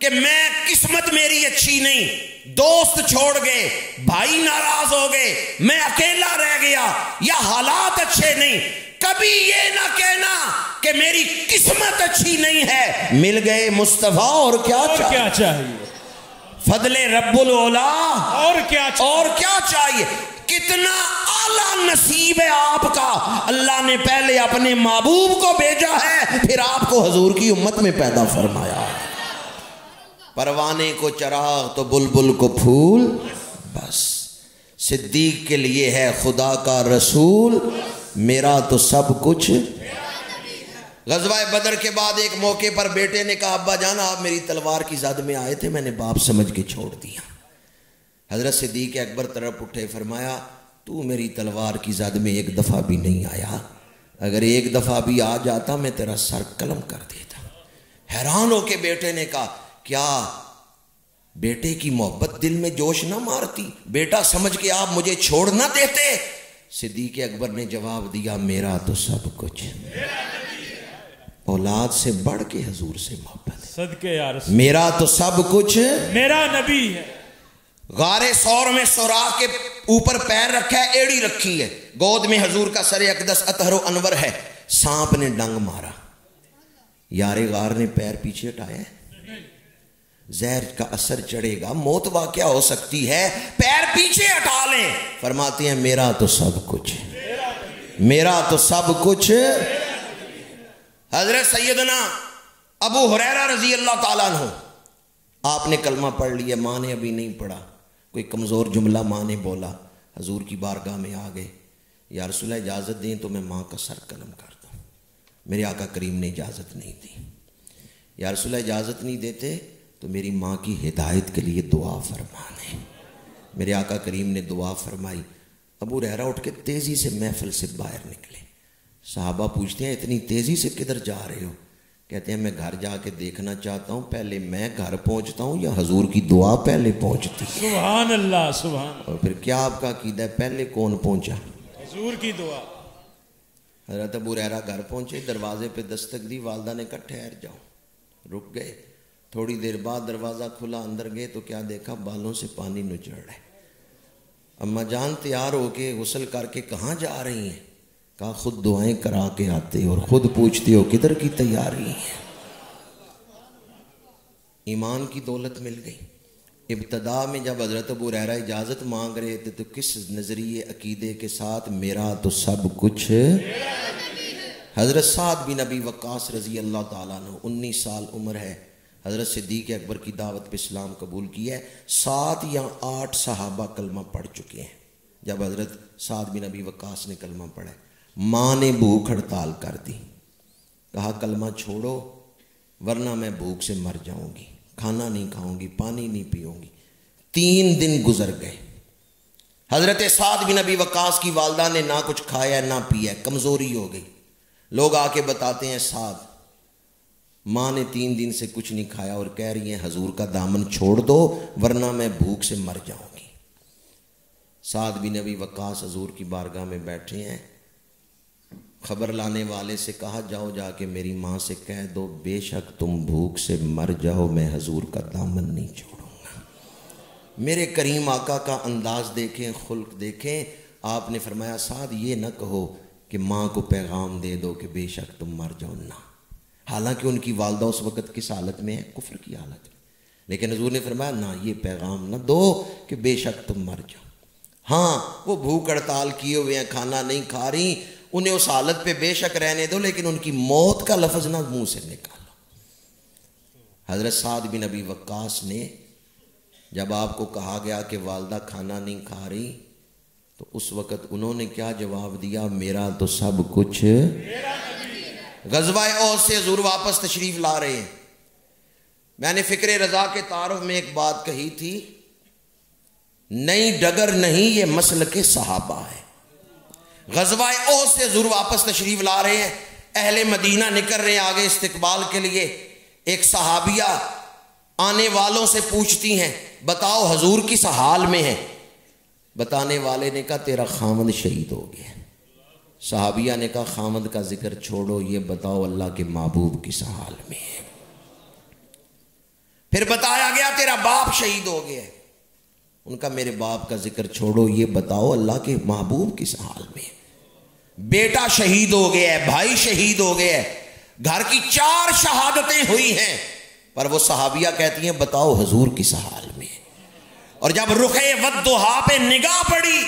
کہ میں قسمت میری اچھی نہیں، دوست چھوڑ گئے، بھائی ناراض ہو گئے، میں اکیلا رہ گیا، یا حالات اچھے نہیں. کبھی یہ نہ کہنا کہ میری قسمت اچھی نہیں ہے. مل گئے مصطفیٰ، اور کیا چاہیے؟ فضل رب العلا، اور کیا چاہیے؟ کتنا اعلیٰ نصیب ہے آپ کا. اللہ نے پہلے اپنے محبوب کو بھیجا ہے، پھر آپ کو حضور کی امت میں پیدا فرمایا. پروانے کو چراغ تو بلبل کو پھول، بس. صدیق کے لیے ہے خدا کا رسول، میرا تو سب کچھ. غزوہ بدر کے بعد ایک موقع پر بیٹے نے کہا ابا جان آپ میری تلوار کی زد میں آئے تھے، میں نے باپ سمجھ کے چھوڑ دیا. حضرت صدیق اکبر طرف اٹھے، فرمایا تو میری تلوار کی زد میں ایک دفعہ بھی نہیں آیا، اگر ایک دفعہ بھی آ جاتا میں تیرا سر قلم کر دیتا. حیران ہو کے بیٹے نے کہا کیا بیٹے کی محبت دل میں جوش نہ مارتی؟ بیٹا سمجھ کے آپ مجھے چھوڑ نہ دیتے؟ صدیق اکبر نے جواب دیا میرا تو سب کچھ. اولاد سے بڑھ کے حضور سے محبت، صدقے یا رسول. میرا تو سب کچھ میرا نبی ہے. غار سور میں سوراخ کے اوپر پیر رکھا ہے، ایڑی رکھی ہے، گود میں حضور کا سر اقدس اطہر و انور ہے، سانپ نے ڈنگ مارا، یار غار نے پیر پیچھے ہٹایا ہے، زہر کا اثر چڑھے گا، موت واقعہ ہو سکتی ہے، پیر پیچھے ہٹا لیں، فرماتے ہیں میرا تو سب کچھ، میرا تو سب کچھ۔ حضرت سیدنا ابو ہریرہ رضی اللہ تعالیٰ عنہ، آپ نے کلمہ پڑھ لیا، ماں نے ابھی نہیں پڑھا، کوئی کمزور جملہ ماں نے بولا، حضور کی بارگاہ میں آ گئے، یا رسول اللہ اجازت دیں تو میں ماں کا سر قلم کر دوں، میرے آقا کریم نے اجازت نہیں دی، یا رسول اللہ اجازت نہیں دیتے تو میری ماں کی ہدایت کے لیے دعا فرمانے، میرے آقا کریم نے دعا فرمائی، ابو ہریرہ اٹھ کے تیزی سے محفل سے باہر نکلے، صحابہ پوچھتے ہیں اتنی تیزی سے کدھر جا رہے ہو؟ کہتے ہیں میں گھر جا کے دیکھنا چاہتا ہوں پہلے میں گھر پہنچتا ہوں یا حضور کی دعا پہلے پہنچتی ہے؟ سبحان اللہ سبحان۔ اور پھر کیا آپ کا عقیدہ ہے پہلے کون پہنچا؟ حضور کی دعا۔ حضرت ابو ہریرہ گھر پہنچے، دروازے پہ دستک دی، والدہ نے کہا ٹھہر جاؤ، رک گئے، تھوڑی دیر بعد دروازہ کھلا، اندر گئے تو کیا دیکھا؟ بالوں سے پانی نچڑ رہا ہے۔ اماں جان تیار ہو کے غسل کر کے کہاں جا رہی ہیں؟ کہا خود دعائیں کرا کے آتے اور خود پوچھتے ہو کدھر کی تیاری ہے۔ ایمان کی دولت مل گئی۔ ابتدا میں جب حضرت ابو ہریرہ اجازت مانگ رہے تھے تو کس نظریے عقیدے کے ساتھ؟ میرا تو سب کچھ۔ حضرت سعد بن ابی وقاص رضی اللہ تعالیٰ عنہ 19 سال عمر ہے، حضرت صدیق اکبر کی دعوت پہ اسلام قبول کیا ہے، 7 یا 8 صحابہ کلمہ پڑھ چکے ہیں جب حضرت سعد بن ابی وقاص نے کلمہ پڑھا۔ ماں نے بھوک ہڑتال کر دی، کہا کلمہ چھوڑو ورنہ میں بھوک سے مر جاؤں گی، کھانا نہیں کھاؤں گی، پانی نہیں پیوں گی۔ 3 دن گزر گئے، حضرت سعد بن ابی وقاص کی والدہ نے نہ کچھ کھایا نہ پیا، کمزوری ہو گئی، لوگ آ کے بتاتے ہیں سعد ماں نے 3 دن سے کچھ نہیں کھایا اور کہہ رہی ہیں حضور کا دامن چھوڑ دو ورنہ میں بھوک سے مر جاؤں گی۔ سعد بن ابی وقاص حضور کی بارگاہ میں بیٹھے ہیں، خبر لانے والے سے کہا جاؤ جا کے میری ماں سے کہہ دو بے شک تم بھوک سے مر جاؤ میں حضور کا دامن نہیں چھوڑوں گا۔ میرے کریم آقا کا انداز دیکھیں، خلق دیکھیں، آپ نے فرمایا سعد یہ نہ کہو کہ ماں کو پیغام دے دو کہ بے شک تم مر جاؤ، نہ، حالانکہ ان کی والدہ اس وقت کس حالت میں ہے؟ کفر کی حالت میں، لیکن حضور نے فرمایا نہ، یہ پیغام نہ دو کہ بے شک تم مر جاؤ۔ ہاں وہ بھوک ہڑتال کیے ہوئے ہیں، کھانا نہیں کھا رہی، انہیں اس حالت پہ بے شک رہنے دو، لیکن ان کی موت کا لفظ نہ منہ سے نکالو۔ حضرت سعد بن ابی وقاص نے جب آپ کو کہا گیا کہ والدہ کھانا نہیں کھا رہی تو اس وقت انہوں نے کیا جواب دیا؟ میرا تو سب کچھ۔ غزوہ احد سے حضور واپس تشریف لا رہے ہیں، میں نے فکر رضا کے تعارف میں ایک بات کہی تھی، نئی ڈگر نہیں یہ مسلک صحابہ ہے۔ غزوہ احد سے حضور واپس تشریف لا رہے ہیں، اہل مدینہ نکل رہے ہیں آگے استقبال کے لیے، ایک صحابیہ آنے والوں سے پوچھتی ہیں بتاؤ حضور کس حال میں ہے؟ بتانے والے نے کہا تیرا خامد شہید ہو گیا۔ صحابیہ نے کہا خامد کا ذکر چھوڑو، یہ بتاؤ اللہ کے محبوب کس حال میں ہے؟ پھر بتایا گیا تیرا باپ شہید ہو گیا۔ ان کا میرے باپ کا ذکر چھوڑو، یہ بتاؤ اللہ کے محبوب کس حال میں ہے؟ بیٹا شہید ہو گیا ہے، بھائی شہید ہو گیا ہے، گھر کی 4 شہادتیں ہوئی ہیں، پر وہ صحابیہ کہتی ہیں بتاؤ حضور کس حال میں ہے؟ اور جب رخ والضحیٰ پہ نگاہ پڑی،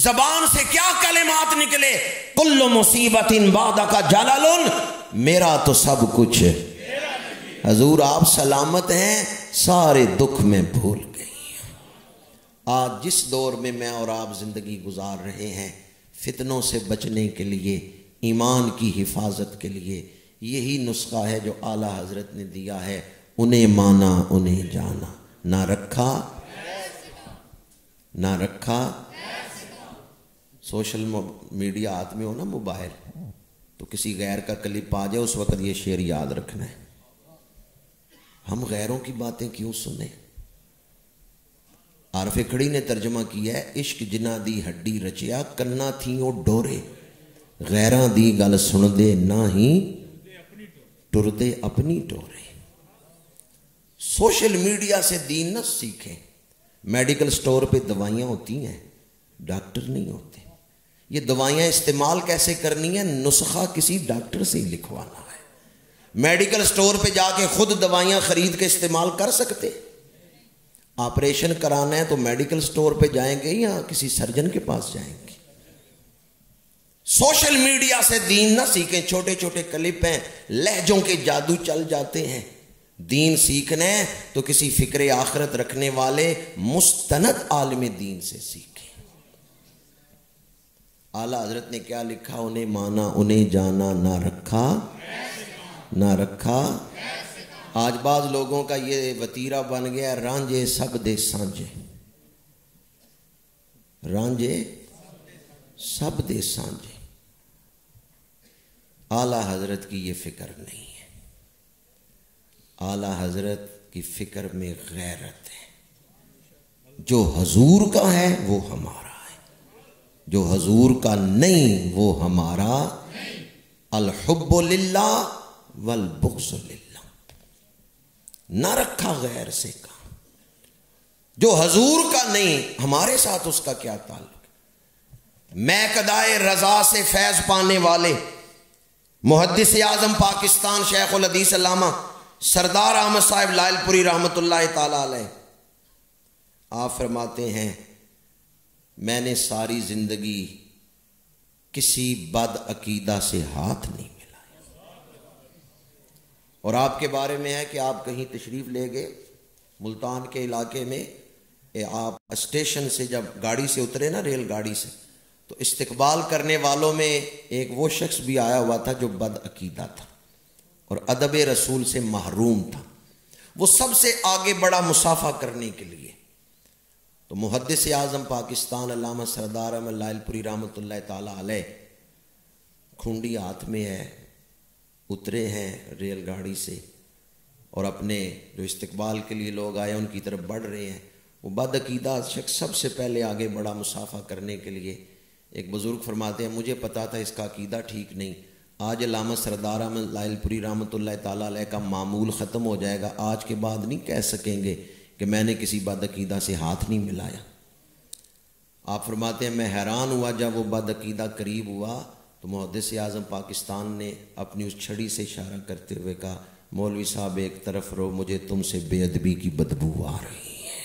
زبان سے کیا کلمات نکلے؟ کل مصیبت بعدک جلل، میرا تو سب کچھ۔ حضور آپ سلامت ہیں، سارے دکھ میں بھول گئی۔ آج جس دور میں میں اور آپ زندگی گزار رہے ہیں، فتنوں سے بچنے کے لیے، ایمان کی حفاظت کے لیے یہی نسخہ ہے جو اعلیٰ حضرت نے دیا ہے، انہیں مانا انہیں جانا، نہ رکھا نہ رکھا۔ سوشل میڈیا ہاتھ میں ہو نا موبائل، تو کسی غیر کا کلپ آ جائے اس وقت یہ شعر یاد رکھنا ہے، ہم غیروں کی باتیں کیوں سنیں؟ عارف کھڑی نے ترجمہ کیا ہے، عشق جنا دی ہڈی رچیا کنا تھی او ڈورے، غیراں دی گل سن دے نہ ہی ٹر دے اپنی ٹورے۔ سوشل میڈیا سے دین نہ سیکھیں، میڈیکل سٹور پہ دوائیاں ہوتی ہیں، ڈاکٹر نہیں ہوتے۔ یہ دوائیاں استعمال کیسے کرنی ہے؟ نسخہ کسی ڈاکٹر سے ہی لکھوانا ہے۔ میڈیکل سٹور پہ جا کے خود دوائیاں خرید کے استعمال کر سکتے؟ آپریشن کرانا ہے تو میڈیکل سٹور پہ جائیں گے یا کسی سرجن کے پاس جائیں گے؟ سوشل میڈیا سے دین نہ سیکھیں، چھوٹے چھوٹے کلپ ہیں، لہجوں کے جادو چل جاتے ہیں۔ دین سیکھنا ہے تو کسی فکر آخرت رکھنے والے مستند عالم دین سے سیکھیں۔ اعلیٰ حضرت نے کیا لکھا؟ انہیں مانا انہیں جانا، نہ رکھا۔ آج بعض لوگوں کا یہ وتیرہ بن گیا، رانجھے سب دے سانجھے، رانجھے سب دے سانجھے۔ اعلیٰ حضرت کی یہ فکر نہیں ہے۔ اعلیٰ حضرت کی فکر میں غیرت ہے۔ جو حضور کا ہے وہ ہمارا ہے، جو حضور کا نہیں وہ ہمارا۔ الحب للہ والبغض للہ، نہ رکھا غیر سے کا۔ جو حضور کا نہیں ہمارے ساتھ اس کا کیا تعلق؟ میں قدائے رضا سے فیض پانے والے محدث اعظم پاکستان شیخ الحدیث علامہ سردار احمد صاحب لائل پوری رحمۃ اللہ تعالی علیہ، آپ فرماتے ہیں میں نے ساری زندگی کسی بد عقیدہ سے ہاتھ نہیں ملایا۔ اور آپ کے بارے میں ہے کہ آپ کہیں تشریف لے گئے ملتان کے علاقے میں، آپ اسٹیشن سے جب گاڑی سے اترے نا، ریل گاڑی سے، تو استقبال کرنے والوں میں ایک وہ شخص بھی آیا ہوا تھا جو بد عقیدہ تھا اور ادب رسول سے محروم تھا۔ وہ سب سے آگے بڑا مصافحہ کرنے کے لیے، تو محدث اعظم پاکستان علامہ سردار احمد لائل پوری رحمۃ اللہ تعالی علیہ کھنڈی ہاتھ میں ہے، اترے ہیں ریل گاڑی سے اور اپنے جو استقبال کے لیے لوگ آئے ان کی طرف بڑھ رہے ہیں۔ وہ بد عقیدہ شخص سب سے پہلے آگے بڑا مصافحہ کرنے کے لیے۔ ایک بزرگ فرماتے ہیں مجھے پتا تھا اس کا عقیدہ ٹھیک نہیں، آج علامہ سردار احمد لائل پوری رحمۃ اللہ تعالیٰ علیہ کا معمول ختم ہو جائے گا، آج کے بعد نہیں کہہ سکیں گے کہ میں نے کسی بد عقیدہ سے ہاتھ نہیں ملایا۔ آپ فرماتے ہیں میں حیران ہوا جب وہ بد عقیدہ قریب ہوا تو محدث اعظم پاکستان نے اپنی اس چھڑی سے اشارہ کرتے ہوئے کہا مولوی صاحب ایک طرف رہو، مجھے تم سے بے ادبی کی بدبو آ رہی ہے۔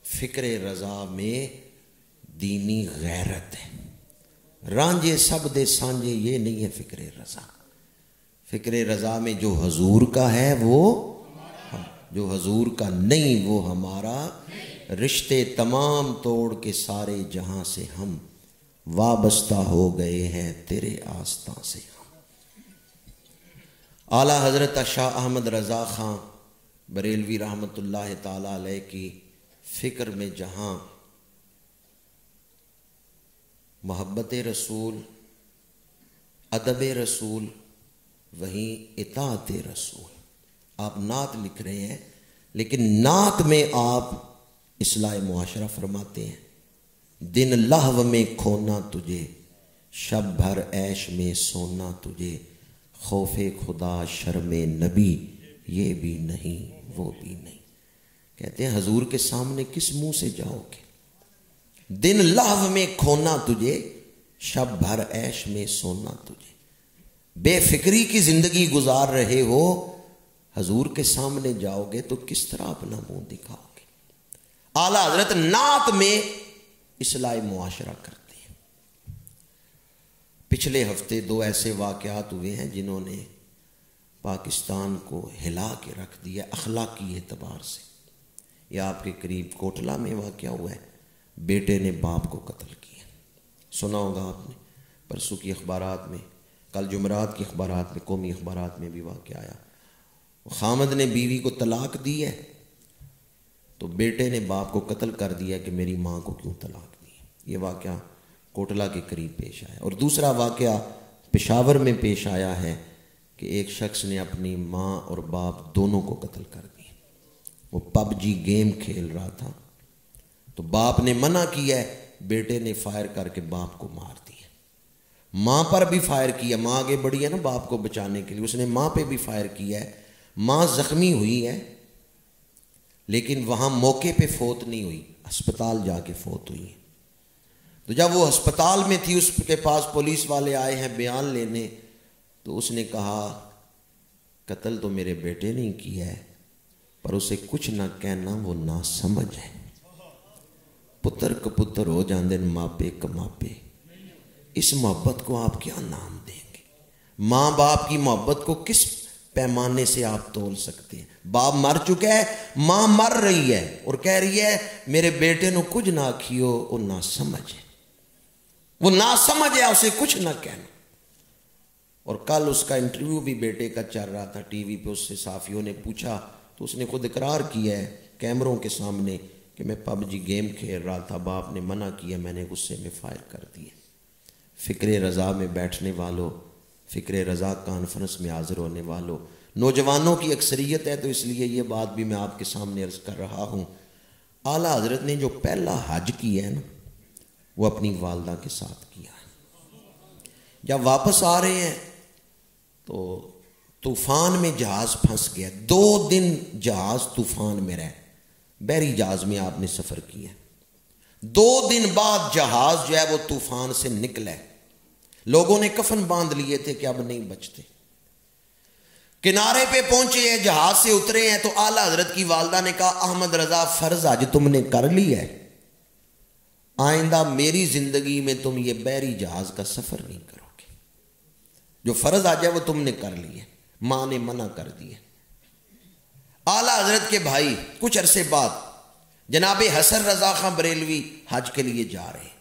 فکر رضا میں دینی غیرت ہے، رانجے سب دے سانجے یہ نہیں ہے فکر رضا۔ فکر رضا میں جو حضور کا ہے وہ، جو حضور کا نہیں وہ ہمارا۔ رشتے تمام توڑ کے سارے جہاں سے ہم وابستہ ہو گئے ہیں تیرے آستاں سے ہم۔ اعلیٰ حضرت شاہ احمد رضا خان بریلوی رحمۃ اللہ تعالی علیہ کی فکر میں جہاں محبت رسول، ادب رسول، وہیں اطاعت رسول۔ آپ نعت لکھ رہے ہیں لیکن نعت میں آپ اصلاح معاشرہ فرماتے ہیں، دن لہو میں کھونا تجھے، شب بھر عیش میں سونا تجھے، خوف خدا شرم نبی یہ بھی نہیں وہ بھی نہیں۔ کہتے ہیں حضور کے سامنے کس منہ سے جاؤ گے؟ دن لہو میں کھونا تجھے، شب بھر عیش میں سونا تجھے، بے فکری کی زندگی گزار رہے ہو، حضور کے سامنے جاؤ گے تو کس طرح اپنا منہ دکھاؤ گے؟ اعلیٰ حضرت نعت میں اصلاح معاشرہ کرتے ہیں۔ پچھلے ہفتے دو ایسے واقعات ہوئے ہیں جنہوں نے پاکستان کو ہلا کے رکھ دیا اخلاقی اعتبار سے۔ یہ آپ کے قریب کوٹلہ میں واقعہ ہوا ہے، بیٹے نے باپ کو قتل کیا، سنا ہوگا آپ نے، پرسوں کی اخبارات میں، کل جمعرات کی اخبارات میں، قومی اخبارات میں بھی واقعہ آیا۔ خامد نے بیوی کو طلاق دی ہے تو بیٹے نے باپ کو قتل کر دیا کہ میری ماں کو کیوں طلاق دی۔ یہ واقعہ کوٹلہ کے قریب پیش آیا۔ اور دوسرا واقعہ پشاور میں پیش آیا ہے کہ ایک شخص نے اپنی ماں اور باپ دونوں کو قتل کر دیا۔ وہ پب جی گیم کھیل رہا تھا تو باپ نے منع کیا ہے، بیٹے نے فائر کر کے باپ کو مار دیا۔ ماں پر بھی فائر کیا، ماں آگے بڑھی ہے نا باپ کو بچانے کے لیے، اس نے ماں پہ بھی فائر کیا ہے، ماں زخمی ہوئی ہے۔ لیکن وہاں موقع پہ فوت نہیں ہوئی، ہسپتال جا کے فوت ہوئی ہے۔ تو جب وہ ہسپتال میں تھی، اس کے پاس پولیس والے آئے ہیں بیان لینے، تو اس نے کہا قتل تو میرے بیٹے نے کیا ہے، پر اسے کچھ نہ کہنا، وہ نا سمجھ ہے۔ پتر کپتر ہو جاندے ماپے کماپے، اس محبت کو آپ کیا نام دیں گے؟ ماں باپ کی محبت کو کس پیمانے سے آپ تول سکتے ہیں؟ باپ مر چکا ہے، ماں مر رہی ہے اور کہہ رہی ہے میرے بیٹے نو کچھ نہ کھیو، وہ نہ سمجھ ہے، وہ نہ سمجھ ہے، اسے کچھ نہ کہنا۔ اور کل اس کا انٹرویو بھی بیٹے کا چل رہا تھا ٹی وی پہ، اس سے صحافیوں نے پوچھا تو اس نے خود اقرار کیا ہے کیمروں کے سامنے کہ میں پب جی گیم کھیل رہا تھا، باپ نے منع کیا، میں نے غصے میں فائر کر دیا۔ فکر رضا میں بیٹھنے والوں، فکر رضا کانفرنس میں حاضر ہونے والوں، نوجوانوں کی اکثریت ہے، تو اس لیے یہ بات بھی میں آپ کے سامنے عرض کر رہا ہوں۔ اعلیٰ حضرت نے جو پہلا حج کیا ہے نا، وہ اپنی والدہ کے ساتھ کیا ہے۔ جب واپس آ رہے ہیں تو طوفان میں جہاز پھنس گیا، 2 دن جہاز طوفان میں رہے، بحری جہاز میں آپ نے سفر کیا، 2 دن بعد جہاز جو ہے وہ طوفان سے نکلا ہے۔ لوگوں نے کفن باندھ لیے تھے کہ اب نہیں بچتے، کنارے پہ پہنچے ہیں، جہاز سے اترے ہیں، تو اعلیٰ حضرت کی والدہ نے کہا احمد رضا فرض آج تم نے کر لی ہے، آئندہ میری زندگی میں تم یہ بحری جہاز کا سفر نہیں کرو گے، جو فرض آ جائے وہ تم نے کر لی ہے۔ ماں نے منع کر دیا۔ اعلیٰ حضرت کے بھائی کچھ عرصے بعد جناب حسن رضا خان بریلوی حج کے لیے جا رہے ہیں،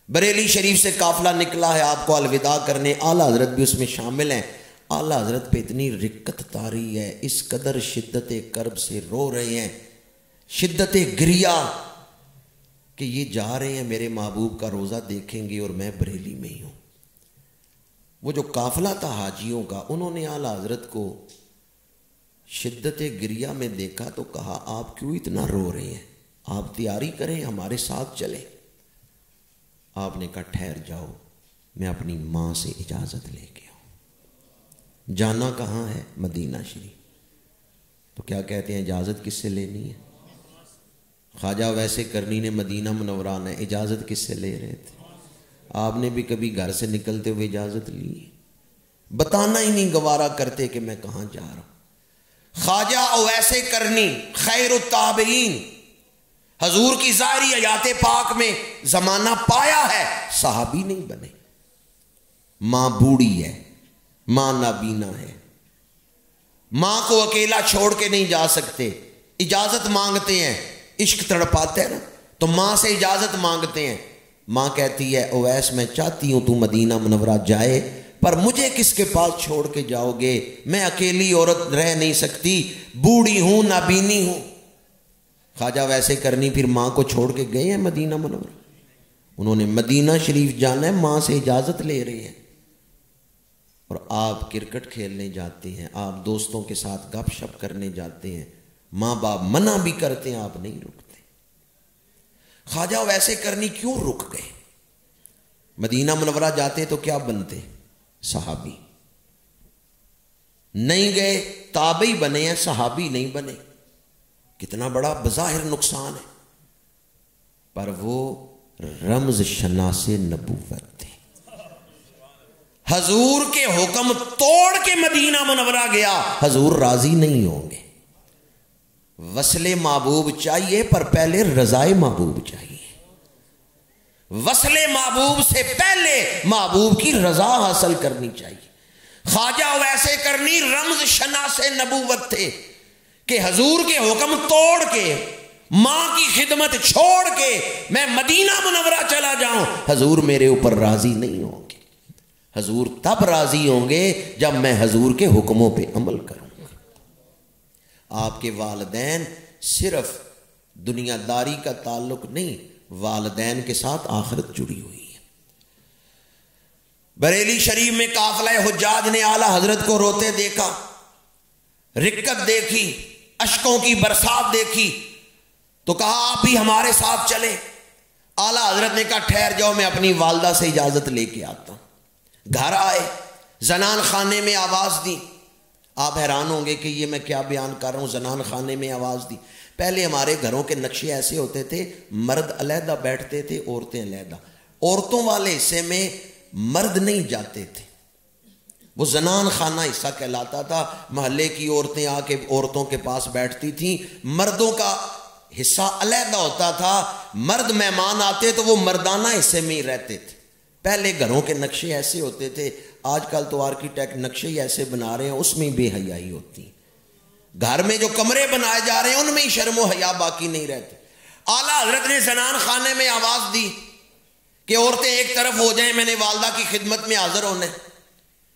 بریلی شریف سے قافلہ نکلا ہے آپ کو الوداع کرنے، اعلیٰ حضرت بھی اس میں شامل ہیں۔ اعلیٰ حضرت پہ اتنی رقت طاری ہے، اس قدر شدت کرب سے رو رہے ہیں، شدت گریہ، کہ یہ جا رہے ہیں میرے محبوب کا روزہ دیکھیں گے اور میں بریلی میں ہی ہوں۔ وہ جو قافلہ تھا حاجیوں کا، انہوں نے اعلیٰ حضرت کو شدت گریہ میں دیکھا تو کہا آپ کیوں اتنا رو رہے ہیں، آپ تیاری کریں ہمارے ساتھ چلیں۔ آپ نے کہا ٹھہر جاؤ، میں اپنی ماں سے اجازت لے کے آؤں۔ جانا کہاں ہے؟ مدینہ شریف۔ تو کیا کہتے ہیں اجازت کس سے لینی ہے؟ خواجہ ویسے کرنی نے مدینہ منورہ آنا ہے، اجازت کس سے لے رہے تھے؟ آپ نے بھی کبھی گھر سے نکلتے ہوئے اجازت لی؟ بتانا ہی نہیں گوارا کرتے کہ میں کہاں جا رہا ہوں۔ خواجہ اویسے کرنی خیر التابعین، حضور کی ظاہری حیات پاک میں زمانہ پایا ہے، صحابی نہیں بنے۔ ماں بوڑھی ہے، ماں نابینا ہے، ماں کو اکیلا چھوڑ کے نہیں جا سکتے، اجازت مانگتے ہیں، عشق تڑپاتے ہیں نا تو ماں سے اجازت مانگتے ہیں۔ ماں کہتی ہے اویس میں چاہتی ہوں تو مدینہ منورہ جائے، پر مجھے کس کے پاس چھوڑ کے جاؤ گے؟ میں اکیلی عورت رہ نہیں سکتی، بوڑھی ہوں، نابینی ہوں۔ خواجہ ویسے کرنی پھر ماں کو چھوڑ کے گئے ہیں مدینہ منورہ، انہوں نے مدینہ شریف جانا ہے، ماں سے اجازت لے رہے ہیں۔ اور آپ کرکٹ کھیلنے جاتے ہیں، آپ دوستوں کے ساتھ گپ شپ کرنے جاتے ہیں، ماں باپ منع بھی کرتے ہیں، آپ نہیں رکتے۔ خواجہ ویسے کرنی کیوں رک گئے؟ مدینہ منورہ جاتے تو کیا بنتے؟ صحابی۔ نہیں گئے، تابعی بنے ہیں، صحابی نہیں بنے۔ کتنا بڑا بظاہر نقصان ہے، پر وہ رمز شناس نبوت تھے۔ حضور کے حکم توڑ کے مدینہ منورہ گیا، حضور راضی نہیں ہوں گے۔ وصل محبوب چاہیے، پر پہلے رضائے محبوب چاہیے۔ وصل محبوب سے پہلے محبوب کی رضا حاصل کرنی چاہیے۔ خواجہ ویسے کرنی رمز شناس نبوت تھے کہ حضور کے حکم توڑ کے، ماں کی خدمت چھوڑ کے میں مدینہ منورہ چلا جاؤں، حضور میرے اوپر راضی نہیں ہوں گے۔ حضور تب راضی ہوں گے جب میں حضور کے حکموں پہ عمل کروں گا۔ آپ کے والدین صرف دنیا داری کا تعلق نہیں، والدین کے ساتھ آخرت جڑی ہوئی ہے۔ بریلی شریف میں قافلہ حجاج نے اعلیٰ حضرت کو روتے دیکھا، رقت دیکھی، اشکوں کی برسات دیکھی، تو کہا آپ بھی ہمارے ساتھ چلیں۔ اعلیٰ حضرت نے کہا ٹھہر جاؤ، میں اپنی والدہ سے اجازت لے کے آتا ہوں۔ گھر آئے، زنان خانے میں آواز دی، آپ حیران ہوں گے کہ یہ میں کیا بیان کر رہا ہوں. زنان خانے میں آواز دی. پہلے ہمارے گھروں کے نقشے ایسے ہوتے تھے, مرد علیحدہ بیٹھتے تھے, عورتیں علیحدہ. عورتوں والے حصے میں مرد نہیں جاتے تھے, وہ زنان خانہ حصہ کہلاتا تھا. محلے کی عورتیں آ کے عورتوں کے پاس بیٹھتی تھیں. مردوں کا حصہ علیحدہ ہوتا تھا. مرد مہمان آتے تو وہ مردانہ حصے میں ہی رہتے تھے. پہلے گھروں کے نقشے ایسے ہوتے تھے. آج کل تو آرکیٹیکٹ نقشے ہی ایسے بنا رہے ہیں, اس میں بے حیائی ہوتی. گھر میں جو کمرے بنائے جا رہے ہیں ان میں ہی شرم و حیا باقی نہیں رہتے. اعلیٰ حضرت نے زنان خانے میں آواز دی کہ عورتیں ایک طرف ہو جائیں, میں نے والدہ کی خدمت میں حاضر ہونا ہے.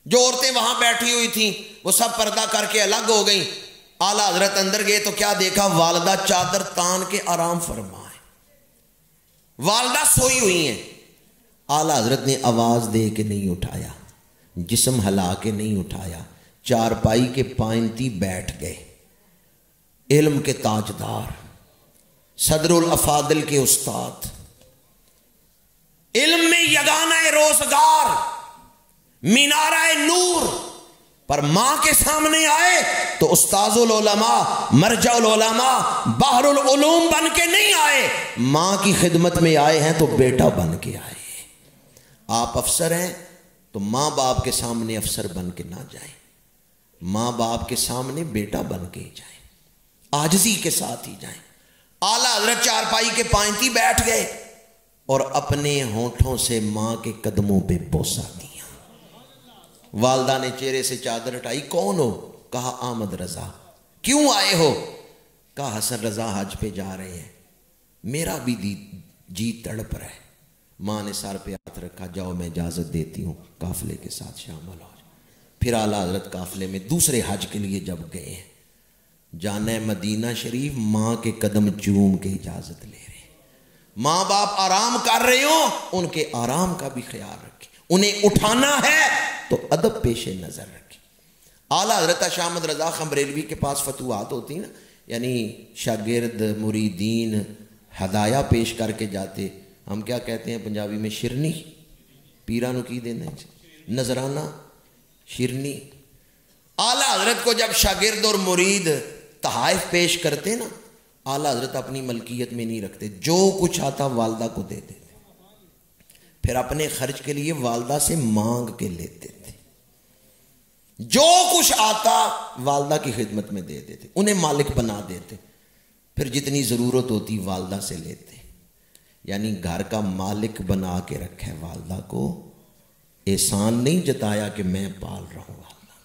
جو عورتیں وہاں بیٹھی ہوئی تھیں وہ سب پردہ کر کے الگ ہو گئیں. اعلیٰ حضرت اندر گئے تو کیا دیکھا, والدہ چادر تان کے آرام فرما ہے, والدہ سوئی ہوئی ہیں. اعلیٰ حضرت نے آواز دے کے نہیں اٹھایا, جسم ہلا کے نہیں اٹھایا, چارپائی کے پائنتی بیٹھ گئے. علم کے تاجدار, صدر الافاضل کے استاد, علم میں یگانہ روزگار, مینارہ نور پر ماں کے سامنے آئے تو استاذ العلماء, مرجع العلماء, بحر العلوم بن کے نہیں آئے, ماں کی خدمت میں آئے ہیں تو بیٹا بن کے آئے. آپ افسر ہیں تو ماں باپ کے سامنے افسر بن کے نہ جائیں, ماں باپ کے سامنے بیٹا بن کے ہی جائیں, عاجزی کے ساتھ ہی جائیں. اعلیٰ حضرت چارپائی کے پائنتی بیٹھ گئے اور اپنے ہونٹوں سے ماں کے قدموں پہ بوسہ دیا. والدہ نے چہرے سے چادر ہٹائی. کون ہو؟ کہا احمد رضا. کیوں آئے ہو؟ کہا حسن رضا حج پہ جا رہے ہیں, میرا بھی جی تڑپ رہا ہے. ماں نے سر پہ ہاتھ رکھا, جاؤ میں اجازت دیتی ہوں, قافلے کے ساتھ شامل ہو. پھر اعلیٰ حضرت قافلے میں دوسرے حج کے لیے جب گئے ہیں, جانا مدینہ شریف, ماں کے قدم چوم کے اجازت لے رہے ہیں. ماں باپ آرام کر رہے ہوں, ان کے آرام کا بھی خیال رکھیں. انہیں اٹھانا ہے تو ادب پیش نظر رکھیں. اعلیٰ حضرت شاہ احمد رضا خمبریلوی کے پاس فتوحات ہوتی نا, یعنی شاگرد مریدین ہدایہ پیش کر کے جاتے. ہم کیا کہتے ہیں پنجابی میں, شرنی. پیرانو کی دینا نذرانہ, شرنی. اعلیٰ حضرت کو جب شاگرد اور مرید تحائف پیش کرتے نا, اعلیٰ حضرت اپنی ملکیت میں نہیں رکھتے, جو کچھ آتا والدہ کو دے دیتے. پھر اپنے خرچ کے لیے والدہ سے مانگ کے لیتے تھے. جو کچھ آتا والدہ کی خدمت میں دے دیتے, انہیں مالک بنا دیتے. پھر جتنی ضرورت ہوتی والدہ سے لیتے. یعنی گھر کا مالک بنا کے رکھا ہے والدہ کو, احسان نہیں جتایا کہ میں پال رہا ہوں. والدہ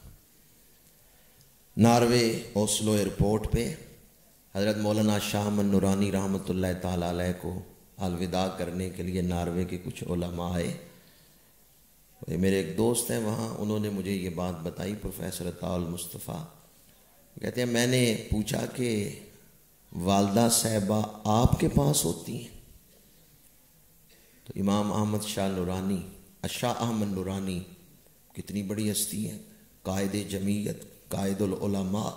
ناروے اوسلو ایئرپورٹ پہ حضرت مولانا شاہ احمد نورانی رحمۃ اللہ تعالی علیہ کو الوداع کرنے کے لیے ناروے کے کچھ علماء آئے. میرے ایک دوست ہیں وہاں, انہوں نے مجھے یہ بات بتائی, پروفیسر عطاء المصطفیٰ کہتے ہیں میں نے پوچھا کہ والدہ صاحبہ آپ کے پاس ہوتی ہیں؟ تو امام احمد شاہ نورانی, شاہ احمد نورانی کتنی بڑی ہستی ہے, قائد جمعیت, قائد العلماء,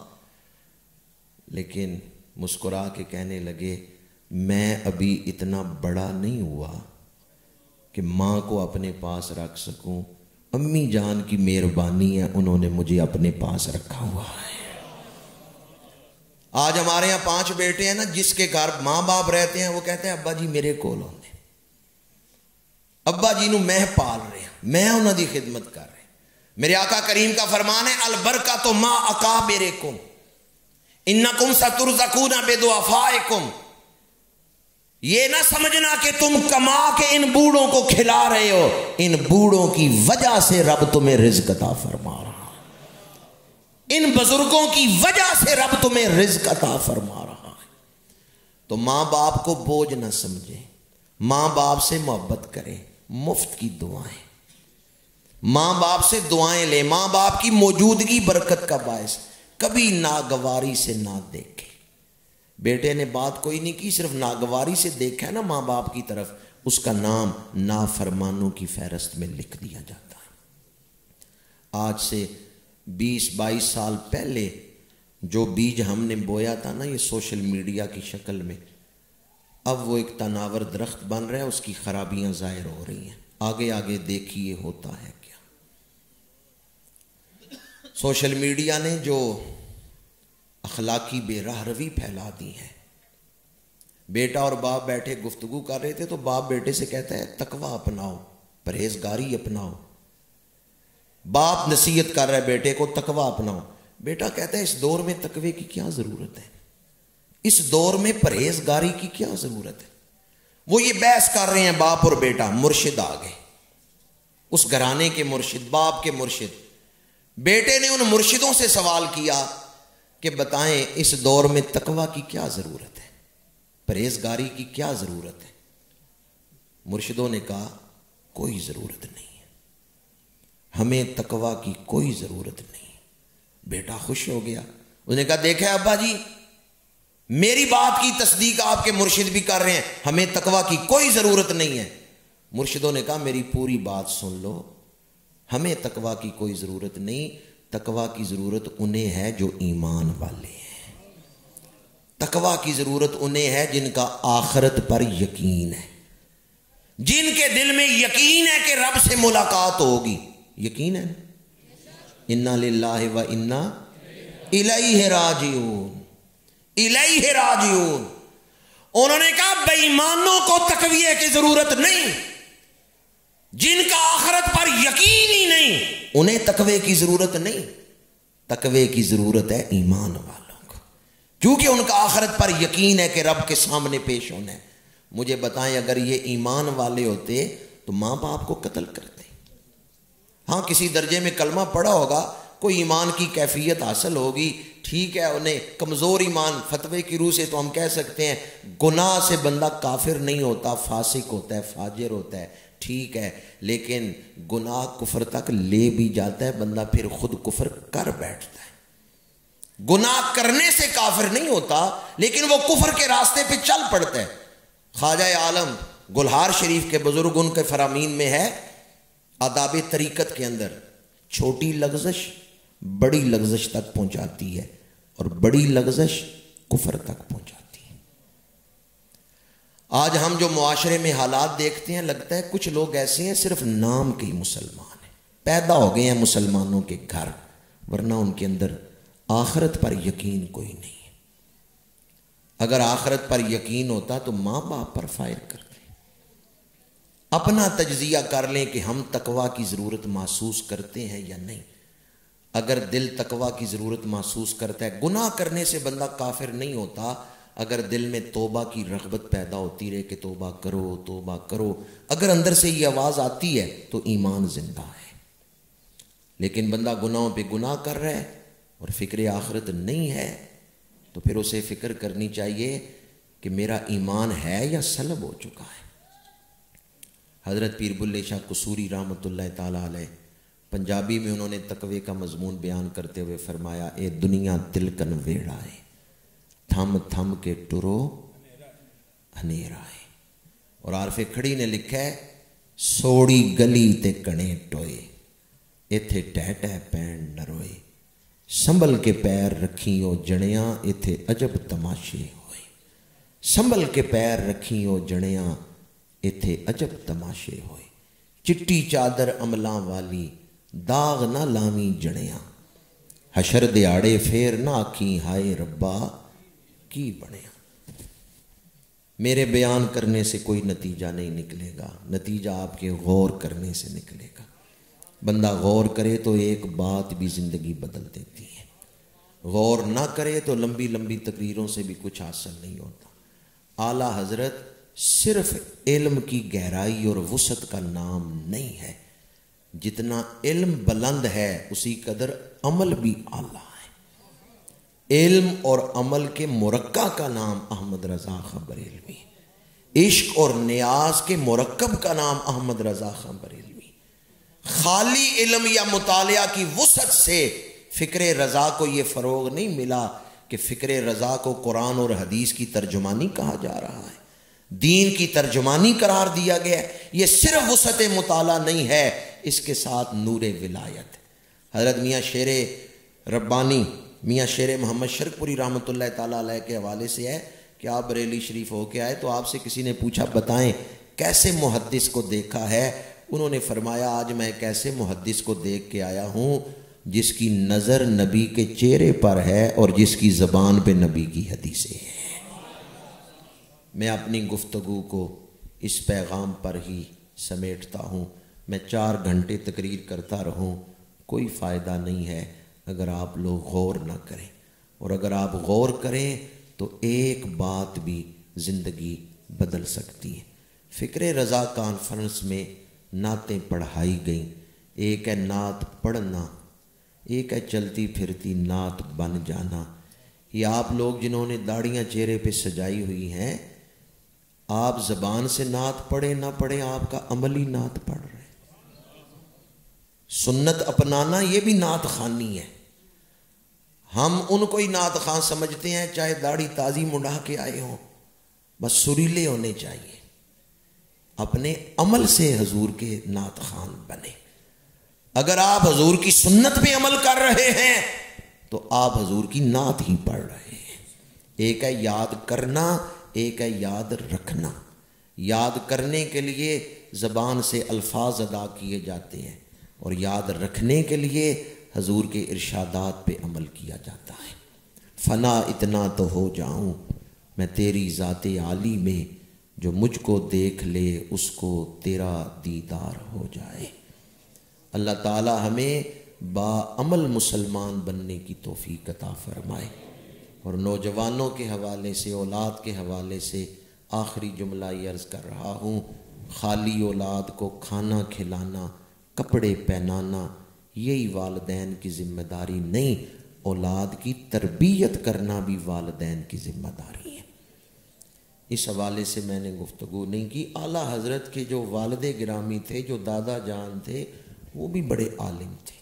لیکن مسکرا کے کہنے لگے میں ابھی اتنا بڑا نہیں ہوا کہ ماں کو اپنے پاس رکھ سکوں. امی جان کی مہربانی ہے, انہوں نے مجھے اپنے پاس رکھا ہوا ہے. آج ہمارے یہاں 5 بیٹے ہیں نا, جس کے گھر ماں باپ رہتے ہیں وہ کہتے ہیں ابا جی میرے کول ہوندے, ابا جی نو میں پال رہے ہیں, میں انہوں دی خدمت کر رہے. میرے آقا کریم کا فرمان ہے البرکۃ ما اکابرکم انکم سترزقون بدعفائکم. یہ نہ سمجھنا کہ تم کما کے ان بوڑھوں کو کھلا رہے ہو, ان بوڑھوں کی وجہ سے رب تمہیں رزق عطا فرما رہا ہے, ان بزرگوں کی وجہ سے رب تمہیں رزق عطا فرما رہا ہے. تو ماں باپ کو بوجھ نہ سمجھیں, ماں باپ سے محبت کریں, مفت کی دعائیں, ماں باپ سے دعائیں لیں. ماں باپ کی موجودگی برکت کا باعث. کبھی ناگواری سے نہ دیکھیں. بیٹے نے بات کوئی نہیں کی, صرف ناگواری سے دیکھا ہے نا ماں باپ کی طرف, اس کا نام نافرمانوں کی فہرست میں لکھ دیا جاتا ہے. آج سے 20-22 سال پہلے جو بیج ہم نے بویا تھا نا, یہ سوشل میڈیا کی شکل میں, اب وہ ایک تناور درخت بن رہا ہے, اس کی خرابیاں ظاہر ہو رہی ہیں. آگے آگے دیکھیے ہوتا ہے کیا. سوشل میڈیا نے جو اخلاقی بے راہ روی پھیلا دی ہے. بیٹا اور باپ بیٹھے گفتگو کر رہے تھے تو باپ بیٹے سے کہتا ہے تقویٰ اپناؤ، پرہیزگاری اپناؤ. باپ نصیحت کر رہا ہے بیٹے کو تقویٰ اپناؤ. بیٹا کہتا ہے اس دور میں تقوی کی کیا ضرورت ہے، اس دور میں پرہیزگاری کی کیا ضرورت ہے. وہ یہ بحث کر رہے ہیں باپ اور بیٹا. مرشد آ گئے، اس گھرانے کے مرشد، باپ کے مرشد. بیٹے نے ان مرشدوں سے سوال کیا کہ بتائیں اس دور میں تقوی کی کیا ضرورت ہے، پرہیزگاری کی کیا ضرورت ہے. مرشدوں نے کہا کوئی ضرورت نہیں ہے، ہمیں تقوی کی کوئی ضرورت نہیں. بیٹا خوش ہو گیا. اس نے کہا دیکھیں ابا جی، میری بات کی تصدیق آپ کے مرشد بھی کر رہے ہیں، ہمیں تقوی کی کوئی ضرورت نہیں ہے. مرشدوں نے کہا میری پوری بات سن لو، ہمیں تقوی کی کوئی ضرورت نہیں. تقوی کی ضرورت انہیں ہے جو ایمان والے ہیں. تقوی کی ضرورت انہیں ہے جن کا آخرت پر یقین ہے، جن کے دل میں یقین ہے کہ رب سے ملاقات ہوگی. یقین ہے نا؟ انا للہ و انا الیہ راجعون، الیہ راجعون. انہوں نے کہا بے ایمانوں کو تقویہ کی ضرورت نہیں، جن کا آخرت پر یقین ہی نہیں انہیں تقوی کی ضرورت نہیں. تقوی کی ضرورت ہے ایمان والوں کو، کیونکہ ان کا آخرت پر یقین ہے کہ رب کے سامنے پیش ہونا ہے. مجھے بتائیں اگر یہ ایمان والے ہوتے تو ماں باپ کو قتل کرتے. ہاں کسی درجے میں کلمہ پڑھا ہوگا، کوئی ایمان کی کیفیت حاصل ہوگی، ٹھیک ہے. انہیں کمزور ایمان، فتوے کی روح سے تو ہم کہہ سکتے ہیں گناہ سے بندہ کافر نہیں ہوتا، فاسق ہوتا ہے، فاجر ہوتا ہے، ٹھیک ہے. لیکن گناہ کفر تک لے بھی جاتا ہے، بندہ پھر خود کفر کر بیٹھتا ہے. گناہ کرنے سے کافر نہیں ہوتا لیکن وہ کفر کے راستے پہ چل پڑتا ہے. خواجہ عالم گلہار شریف کے بزرگ، ان کے فرامین میں ہے آداب طریقت کے اندر چھوٹی لغزش بڑی لغزش تک پہنچاتی ہے اور بڑی لغزش کفر تک پہنچاتی ہے. آج ہم جو معاشرے میں حالات دیکھتے ہیں لگتا ہے کچھ لوگ ایسے ہیں صرف نام کے ہی مسلمان ہیں، پیدا ہو گئے ہیں مسلمانوں کے گھر، ورنہ ان کے اندر آخرت پر یقین کوئی نہیں ہے. اگر آخرت پر یقین ہوتا تو ماں باپ پر فائر کرتے. اپنا تجزیہ کر لیں کہ ہم تقوی کی ضرورت محسوس کرتے ہیں یا نہیں. اگر دل تقوی کی ضرورت محسوس کرتا ہے، گناہ کرنے سے بندہ کافر نہیں ہوتا. اگر دل میں توبہ کی رغبت پیدا ہوتی رہے کہ توبہ کرو توبہ کرو، اگر اندر سے یہ آواز آتی ہے تو ایمان زندہ ہے. لیکن بندہ گناہوں پہ گناہ کر رہا ہے اور فکر آخرت نہیں ہے تو پھر اسے فکر کرنی چاہیے کہ میرا ایمان ہے یا سلب ہو چکا ہے. حضرت پیر بلے شاہ قصوری رحمۃ اللہ تعالیٰ علیہ پنجابی میں انہوں نے تقوی کا مضمون بیان کرتے ہوئے فرمایا، اے دنیا تلکن ویڑا ہے، تھم تھم کے ٹرو ہنیرا ہے. اور عارف کھڑی نے لکھا ہے، سوڑی گلی تے کنے ٹوئے، ایتھے ٹہ ٹہ پین نہ روئے، سنبھل کے پیر رکھیو جڑیاں ایتھے عجب تماشے ہوئے. سنبھل کے پیر رکھیو جڑیاں ایتھے عجب تماشے ہوئے. چٹی چادر عملاں والی داغ نہ لاویں جڑیاں، حشر دیاڑے پھر نہ آکھیں ہائے ربا کی بنیا. میرے بیان کرنے سے کوئی نتیجہ نہیں نکلے گا، نتیجہ آپ کے غور کرنے سے نکلے گا. بندہ غور کرے تو ایک بات بھی زندگی بدل دیتی ہے، غور نہ کرے تو لمبی لمبی تقریروں سے بھی کچھ حاصل نہیں ہوتا. اعلیٰ حضرت صرف علم کی گہرائی اور وسعت کا نام نہیں ہے، جتنا علم بلند ہے اسی قدر عمل بھی اعلیٰ ہے. علم اور عمل کے مرکہ کا نام احمد رضا خاں بریلوی، عشق اور نیاز کے مرکب کا نام احمد رضا خاں بریلوی. خالی علم یا مطالعہ کی وسعت سے فکر رضا کو یہ فروغ نہیں ملا کہ فکر رضا کو قرآن اور حدیث کی ترجمانی کہا جا رہا ہے، دین کی ترجمانی قرار دیا گیا ہے. یہ صرف وسعت مطالعہ نہیں ہے، اس کے ساتھ نور ولایت. حضرت میاں شیر ربانی، میاں شیر محمد شرک پوری رحمۃ اللہ تعالیٰ علیہ کے حوالے سے ہے کہ آپ بریلی شریف ہو کے آئے تو آپ سے کسی نے پوچھا بتائیں کیسے محدث کو دیکھا ہے. انہوں نے فرمایا آج میں ایک ایسے محدث کو دیکھ کے آیا ہوں جس کی نظر نبی کے چہرے پر ہے اور جس کی زبان پہ نبی کی حدیثیں ہیں۔ میں اپنی گفتگو کو اس پیغام پر ہی سمیٹتا ہوں۔ میں 4 گھنٹے تقریر کرتا رہوں، کوئی فائدہ نہیں ہے اگر آپ لوگ غور نہ کریں، اور اگر آپ غور کریں تو ایک بات بھی زندگی بدل سکتی ہے۔ فکر رضا کانفرنس میں نعتیں پڑھائی گئیں، ایک ہے نعت پڑھنا، ایک ہے چلتی پھرتی نعت بن جانا۔ یہ آپ لوگ جنہوں نے داڑھیاں چہرے پہ سجائی ہوئی ہیں، آپ زبان سے نعت پڑھیں نہ پڑھیں، آپ کا عمل ہی نعت پڑھ رہے ہیں۔ سنت اپنانا یہ بھی نعت خوانی ہے۔ ہم ان کو ہی نعت خواں سمجھتے ہیں، چاہے داڑھی تازی منڈا کے آئے ہوں، بس سریلے ہونے چاہیے۔ اپنے عمل سے حضور کے نعت خوان بنے۔ اگر آپ حضور کی سنت پہ عمل کر رہے ہیں تو آپ حضور کی نعت ہی پڑھ رہے ہیں۔ ایک ہے یاد کرنا، ایک ہے یاد رکھنا۔ یاد کرنے کے لیے زبان سے الفاظ ادا کیے جاتے ہیں، اور یاد رکھنے کے لیے حضور کے ارشادات پہ عمل کیا جاتا ہے۔ فنا اتنا تو ہو جاؤں میں تیری ذات عالی میں، جو مجھ کو دیکھ لے اس کو تیرا دیدار ہو جائے۔ اللہ تعالی ہمیں باعمل مسلمان بننے کی توفیق عطا فرمائے۔ اور نوجوانوں کے حوالے سے، اولاد کے حوالے سے آخری جملہ یہ عرض کر رہا ہوں، خالی اولاد کو کھانا کھلانا، کپڑے پہنانا یہی والدین کی ذمہ داری نہیں، اولاد کی تربیت کرنا بھی والدین کی ذمہ داری ہے۔ اس حوالے سے میں نے گفتگو نہیں کی۔ اعلیٰ حضرت کے جو والد گرامی تھے، جو دادا جان تھے، وہ بھی بڑے عالم تھے،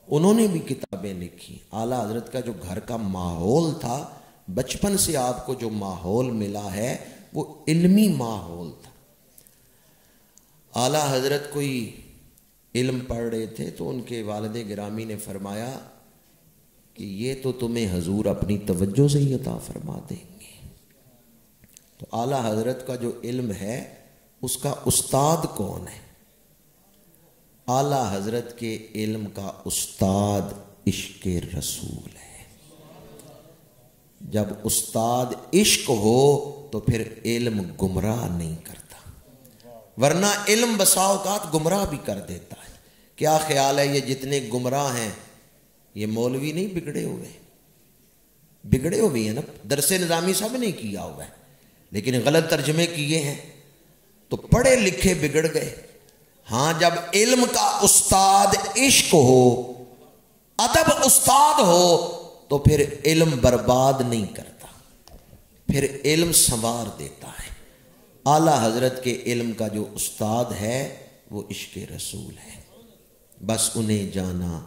انہوں نے بھی کتابیں لکھی۔ اعلیٰ حضرت کا جو گھر کا ماحول تھا، بچپن سے آپ کو جو ماحول ملا ہے وہ علمی ماحول تھا۔ اعلیٰ حضرت کوئی علم پڑھ رہے تھے تو ان کے والد گرامی نے فرمایا کہ یہ تو تمہیں حضور اپنی توجہ سے ہی عطا فرما دیں گے۔ تو اعلیٰ حضرت کا جو علم ہے اس کا استاد کون ہے؟ اعلیٰ حضرت کے علم کا استاد عشق رسول ہے۔ جب استاد عشق ہو تو پھر علم گمراہ نہیں کرتا، ورنہ علم بسا اوقات گمراہ بھی کر دیتا ہے۔ کیا خیال ہے یہ جتنے گمراہ ہیں یہ مولوی نہیں بگڑے ہوئے؟ بگڑے ہوئے ہیں نا، درس نظامی سب نے کیا ہوا ہے لیکن غلط ترجمے کیے ہیں تو پڑھے لکھے بگڑ گئے۔ ہاں، جب علم کا استاد عشق ہو، ادب استاد ہو تو پھر علم برباد نہیں کرتا، پھر علم سنوار دیتا ہے۔ اعلیٰ حضرت کے علم کا جو استاد ہے وہ عشق رسول ہے۔ بس انہیں جانا،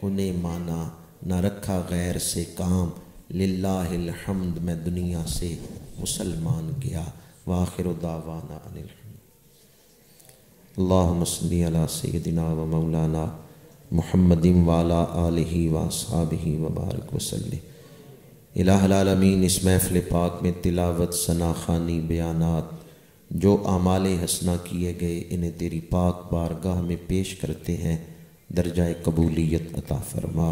انہیں مانا، نہ رکھا غیر سے کام، للہ الحمد میں دنیا سے مسلمان گیا۔ وآخر دعوانا ان الحمد۔ اللہم صلی علی سیدنا و مولانا محمد وعلی آلہ واصحابہ وبارک وسلم۔ الہ العالمین، اس محفل پاک میں تلاوت، ثنا خوانی، بیانات جو اعمال حسنہ کیے گئے، انہیں تیری پاک بارگاہ میں پیش کرتے ہیں، درجہ قبولیت عطا فرما۔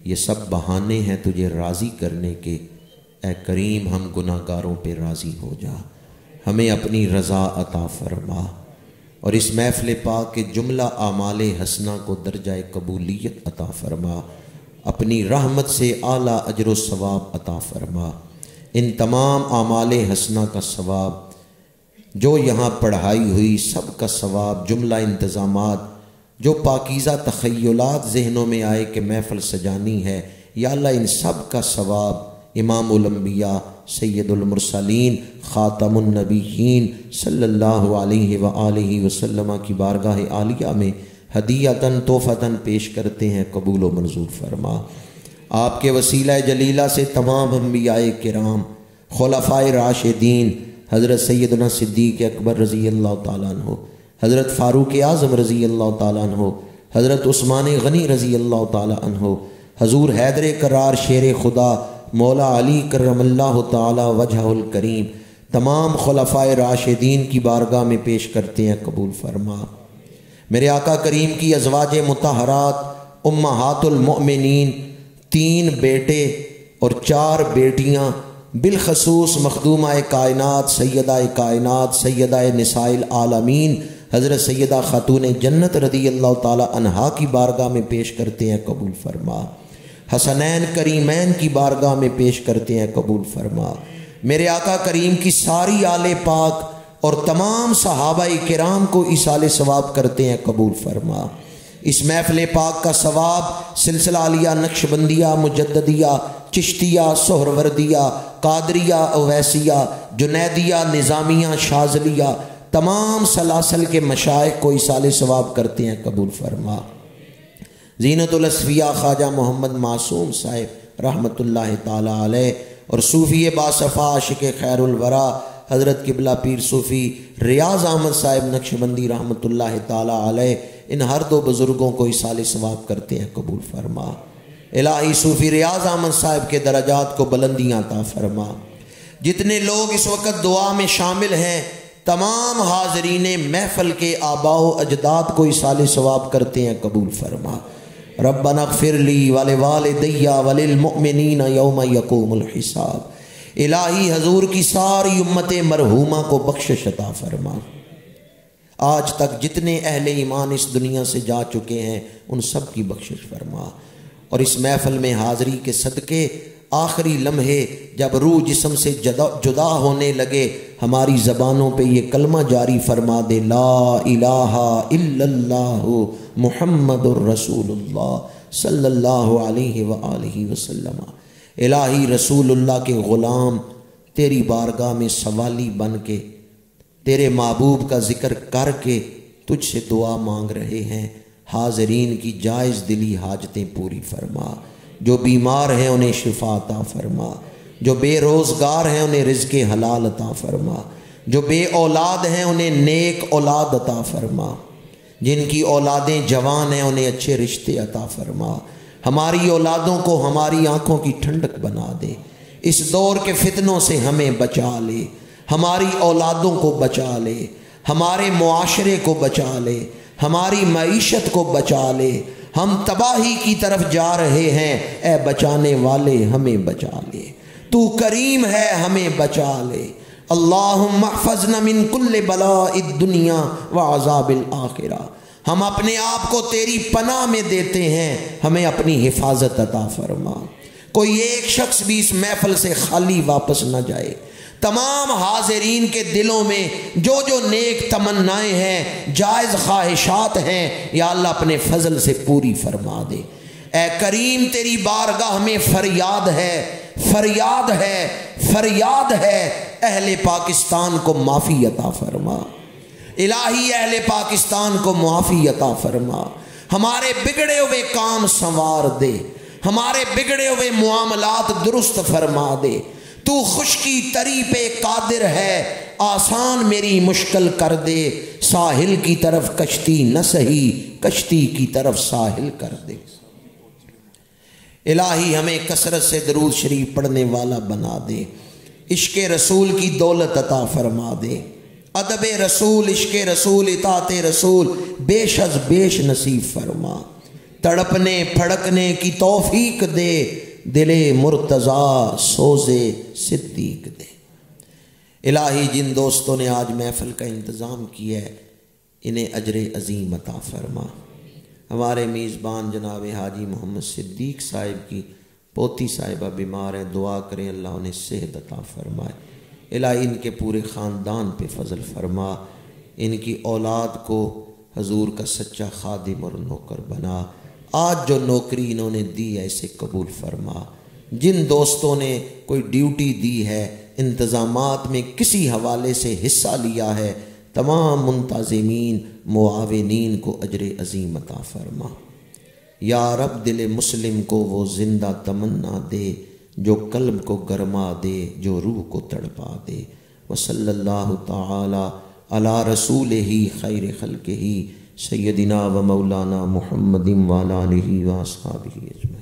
یہ سب بہانے ہیں تجھے راضی کرنے کے، اے کریم ہم گناہ گاروں پہ راضی ہو جا، ہمیں اپنی رضا عطا فرما، اور اس محفل پاک کے جملہ اعمال حسنہ کو درجہ قبولیت عطا فرما، اپنی رحمت سے اعلیٰ اجر و ثواب عطا فرما۔ ان تمام اعمال حسنہ کا ثواب جو یہاں پڑھائی ہوئی، سب کا ثواب، جملہ انتظامات، جو پاکیزہ تخیلات ذہنوں میں آئے کہ محفل سجانی ہے، یا اللہ ان سب کا ثواب امام الانبیاء سید المرسلین خاتم النبیین صلی اللہ علیہ وآلہ وسلم کی بارگاہ عالیہ میں ہدیۃً تحفۃً پیش کرتے ہیں، قبول و منظور فرما۔ آپ کے وسیلہ جلیلہ سے تمام انبیاء کرام، خلفائے راشدین، حضرت سیدنا صدیق اکبر رضی اللہ تعالیٰ عنہ، حضرت فاروق اعظم رضی اللہ تعالیٰ عنہ، حضرت عثمان غنی رضی اللہ تعالیٰ عنہ، حضور حیدر کرار شیر خدا مولا علی کرم اللہ تعالی وجہ الکریم، تمام خلفائے راشدین کی بارگاہ میں پیش کرتے ہیں، قبول فرما۔ میرے آقا کریم کی ازواج مطہرات امہات المؤمنین 3 بیٹے اور 4 بیٹیاں، بالخصوص مخدومہ کائنات سیدہ نساء العالمین حضرت سیدہ خاتون جنت رضی اللہ تعالی عنہا کی بارگاہ میں پیش کرتے ہیں، قبول فرما۔ حسنین کریمین کی بارگاہ میں پیش کرتے ہیں، قبول فرما۔ میرے آقا کریم کی ساری آل پاک اور تمام صحابہ کرام کو ایصال ثواب کرتے ہیں، قبول فرما۔ اس محفل پاک کا ثواب سلسلہ عالیہ نقشبندیہ مجددیہ چشتیہ سہروردیہ قادریہ اویسیہ جنیدیہ نظامیہ شاذلیہ تمام سلاسل کے مشائخ کو ایصال ثواب کرتے ہیں، قبول فرما۔ زینت الاصفیاء خواجہ محمد معصوم صاحب رحمۃ اللہ تعالی علیہ اور صوفی باصفا عاشق خیر الورا حضرت قبلہ پیر صوفی ریاض احمد صاحب نقشبندی رحمۃ اللہ تعالی علیہ، ان ہر 2 بزرگوں کو ایصال ثواب کرتے ہیں، قبول فرما۔ الہی صوفی ریاض احمد صاحب کے درجات کو بلندیاں عطا فرما۔ جتنے لوگ اس وقت دعا میں شامل ہیں تمام حاضرین محفل کے آباء و اجداد کو ایصال ثواب کرتے ہیں، قبول فرما۔ ربنا اغفر لی ولوالدی وللمؤمنین یوم یقوم الحساب۔ الہی حضور کی ساری امت مرحومہ کو بخشش عطا فرما۔ آج تک جتنے اہل ایمان اس دنیا سے جا چکے ہیں ان سب کی بخشش فرما، اور اس محفل میں حاضری کے صدقے آخری لمحے جب روح جسم سے جدا ہونے لگے ہماری زبانوں پہ یہ کلمہ جاری فرما دے، لا الہ الا اللہ محمد الرسول اللہ صلی اللہ علیہ وآلہ وسلم۔ الہی رسول اللہ کے غلام تیری بارگاہ میں سوالی بن کے تیرے محبوب کا ذکر کر کے تجھ سے دعا مانگ رہے ہیں، حاضرین کی جائز دلی حاجتیں پوری فرما، جو بیمار ہیں انہیں شفا عطا فرما، جو بے روزگار ہیں انہیں رزق حلال عطا فرما، جو بے اولاد ہیں انہیں نیک اولاد عطا فرما، جن کی اولادیں جوان ہیں انہیں اچھے رشتے عطا فرما، ہماری اولادوں کو ہماری آنکھوں کی ٹھنڈک بنا دے، اس دور کے فتنوں سے ہمیں بچا لے، ہماری اولادوں کو بچا لے، ہمارے معاشرے کو بچا لے، ہماری معیشت کو بچا لے، ہم تباہی کی طرف جا رہے ہیں، اے بچانے والے ہمیں بچا لے، تو کریم ہے ہمیں بچا لے۔ اللہم احفظنا من کل بلاء الدنیا وعذاب الآخرہ۔ ہم اپنے آپ کو تیری پناہ میں دیتے ہیں، ہمیں اپنی حفاظت عطا فرما۔ کوئی ایک شخص بھی اس محفل سے خالی واپس نہ جائے، تمام حاضرین کے دلوں میں جو جو نیک تمنائیں ہیں جائز خواہشات ہیں یا اللہ اپنے فضل سے پوری فرما دے۔ اے کریم تیری بارگاہ میں فریاد ہے، فریاد ہے، فریاد ہے، اہل پاکستان کو معافی عطا فرما۔ الہی اہل پاکستان کو معافی عطا فرما، ہمارے بگڑے ہوئے کام سنوار دے، ہمارے بگڑے ہوئے معاملات درست فرما دے۔ تو خشکی تری پہ قادر ہے، آسان میری مشکل کر دے، ساحل کی طرف کشتی نہ سہی کشتی کی طرف ساحل کر دے۔ الہی ہمیں کثرت سے درود شریف پڑھنے والا بنا دے، عشق رسول کی دولت عطا فرما دے، ادب رسول عشق رسول اطاعت رسول بیش از بیش نصیب فرما، تڑپنے پھڑکنے کی توفیق دے، دل مرتضیٰ سوزے صدیق دے۔ الہی جن دوستوں نے آج محفل کا انتظام کیا ہے انہیں اجر عظیم عطا فرما۔ ہمارے میزبان جناب حاجی محمد صدیق صاحب کی پوتی صاحبہ بیمار ہیں، دعا کریں اللہ انہیں صحت عطا فرمائے۔ الہی ان کے پورے خاندان پہ فضل فرما، ان کی اولاد کو حضور کا سچا خادم اور نوکر بنا۔ آج جو نوکری انہوں نے دی ہے اسے قبول فرما۔ جن دوستوں نے کوئی ڈیوٹی دی ہے، انتظامات میں کسی حوالے سے حصہ لیا ہے، تمام منتظمین معاونین کو اجر عظیم عطا فرما۔ یا رب دل مسلم کو وہ زندہ تمنا دے جو قلب کو گرما دے، جو روح کو تڑپا دے۔ وصلی اللہ تعالی علی رسولہ خیر خلقہ سیدنا و مولانا محمد و علی آلہ و اصحابہ اجمعین۔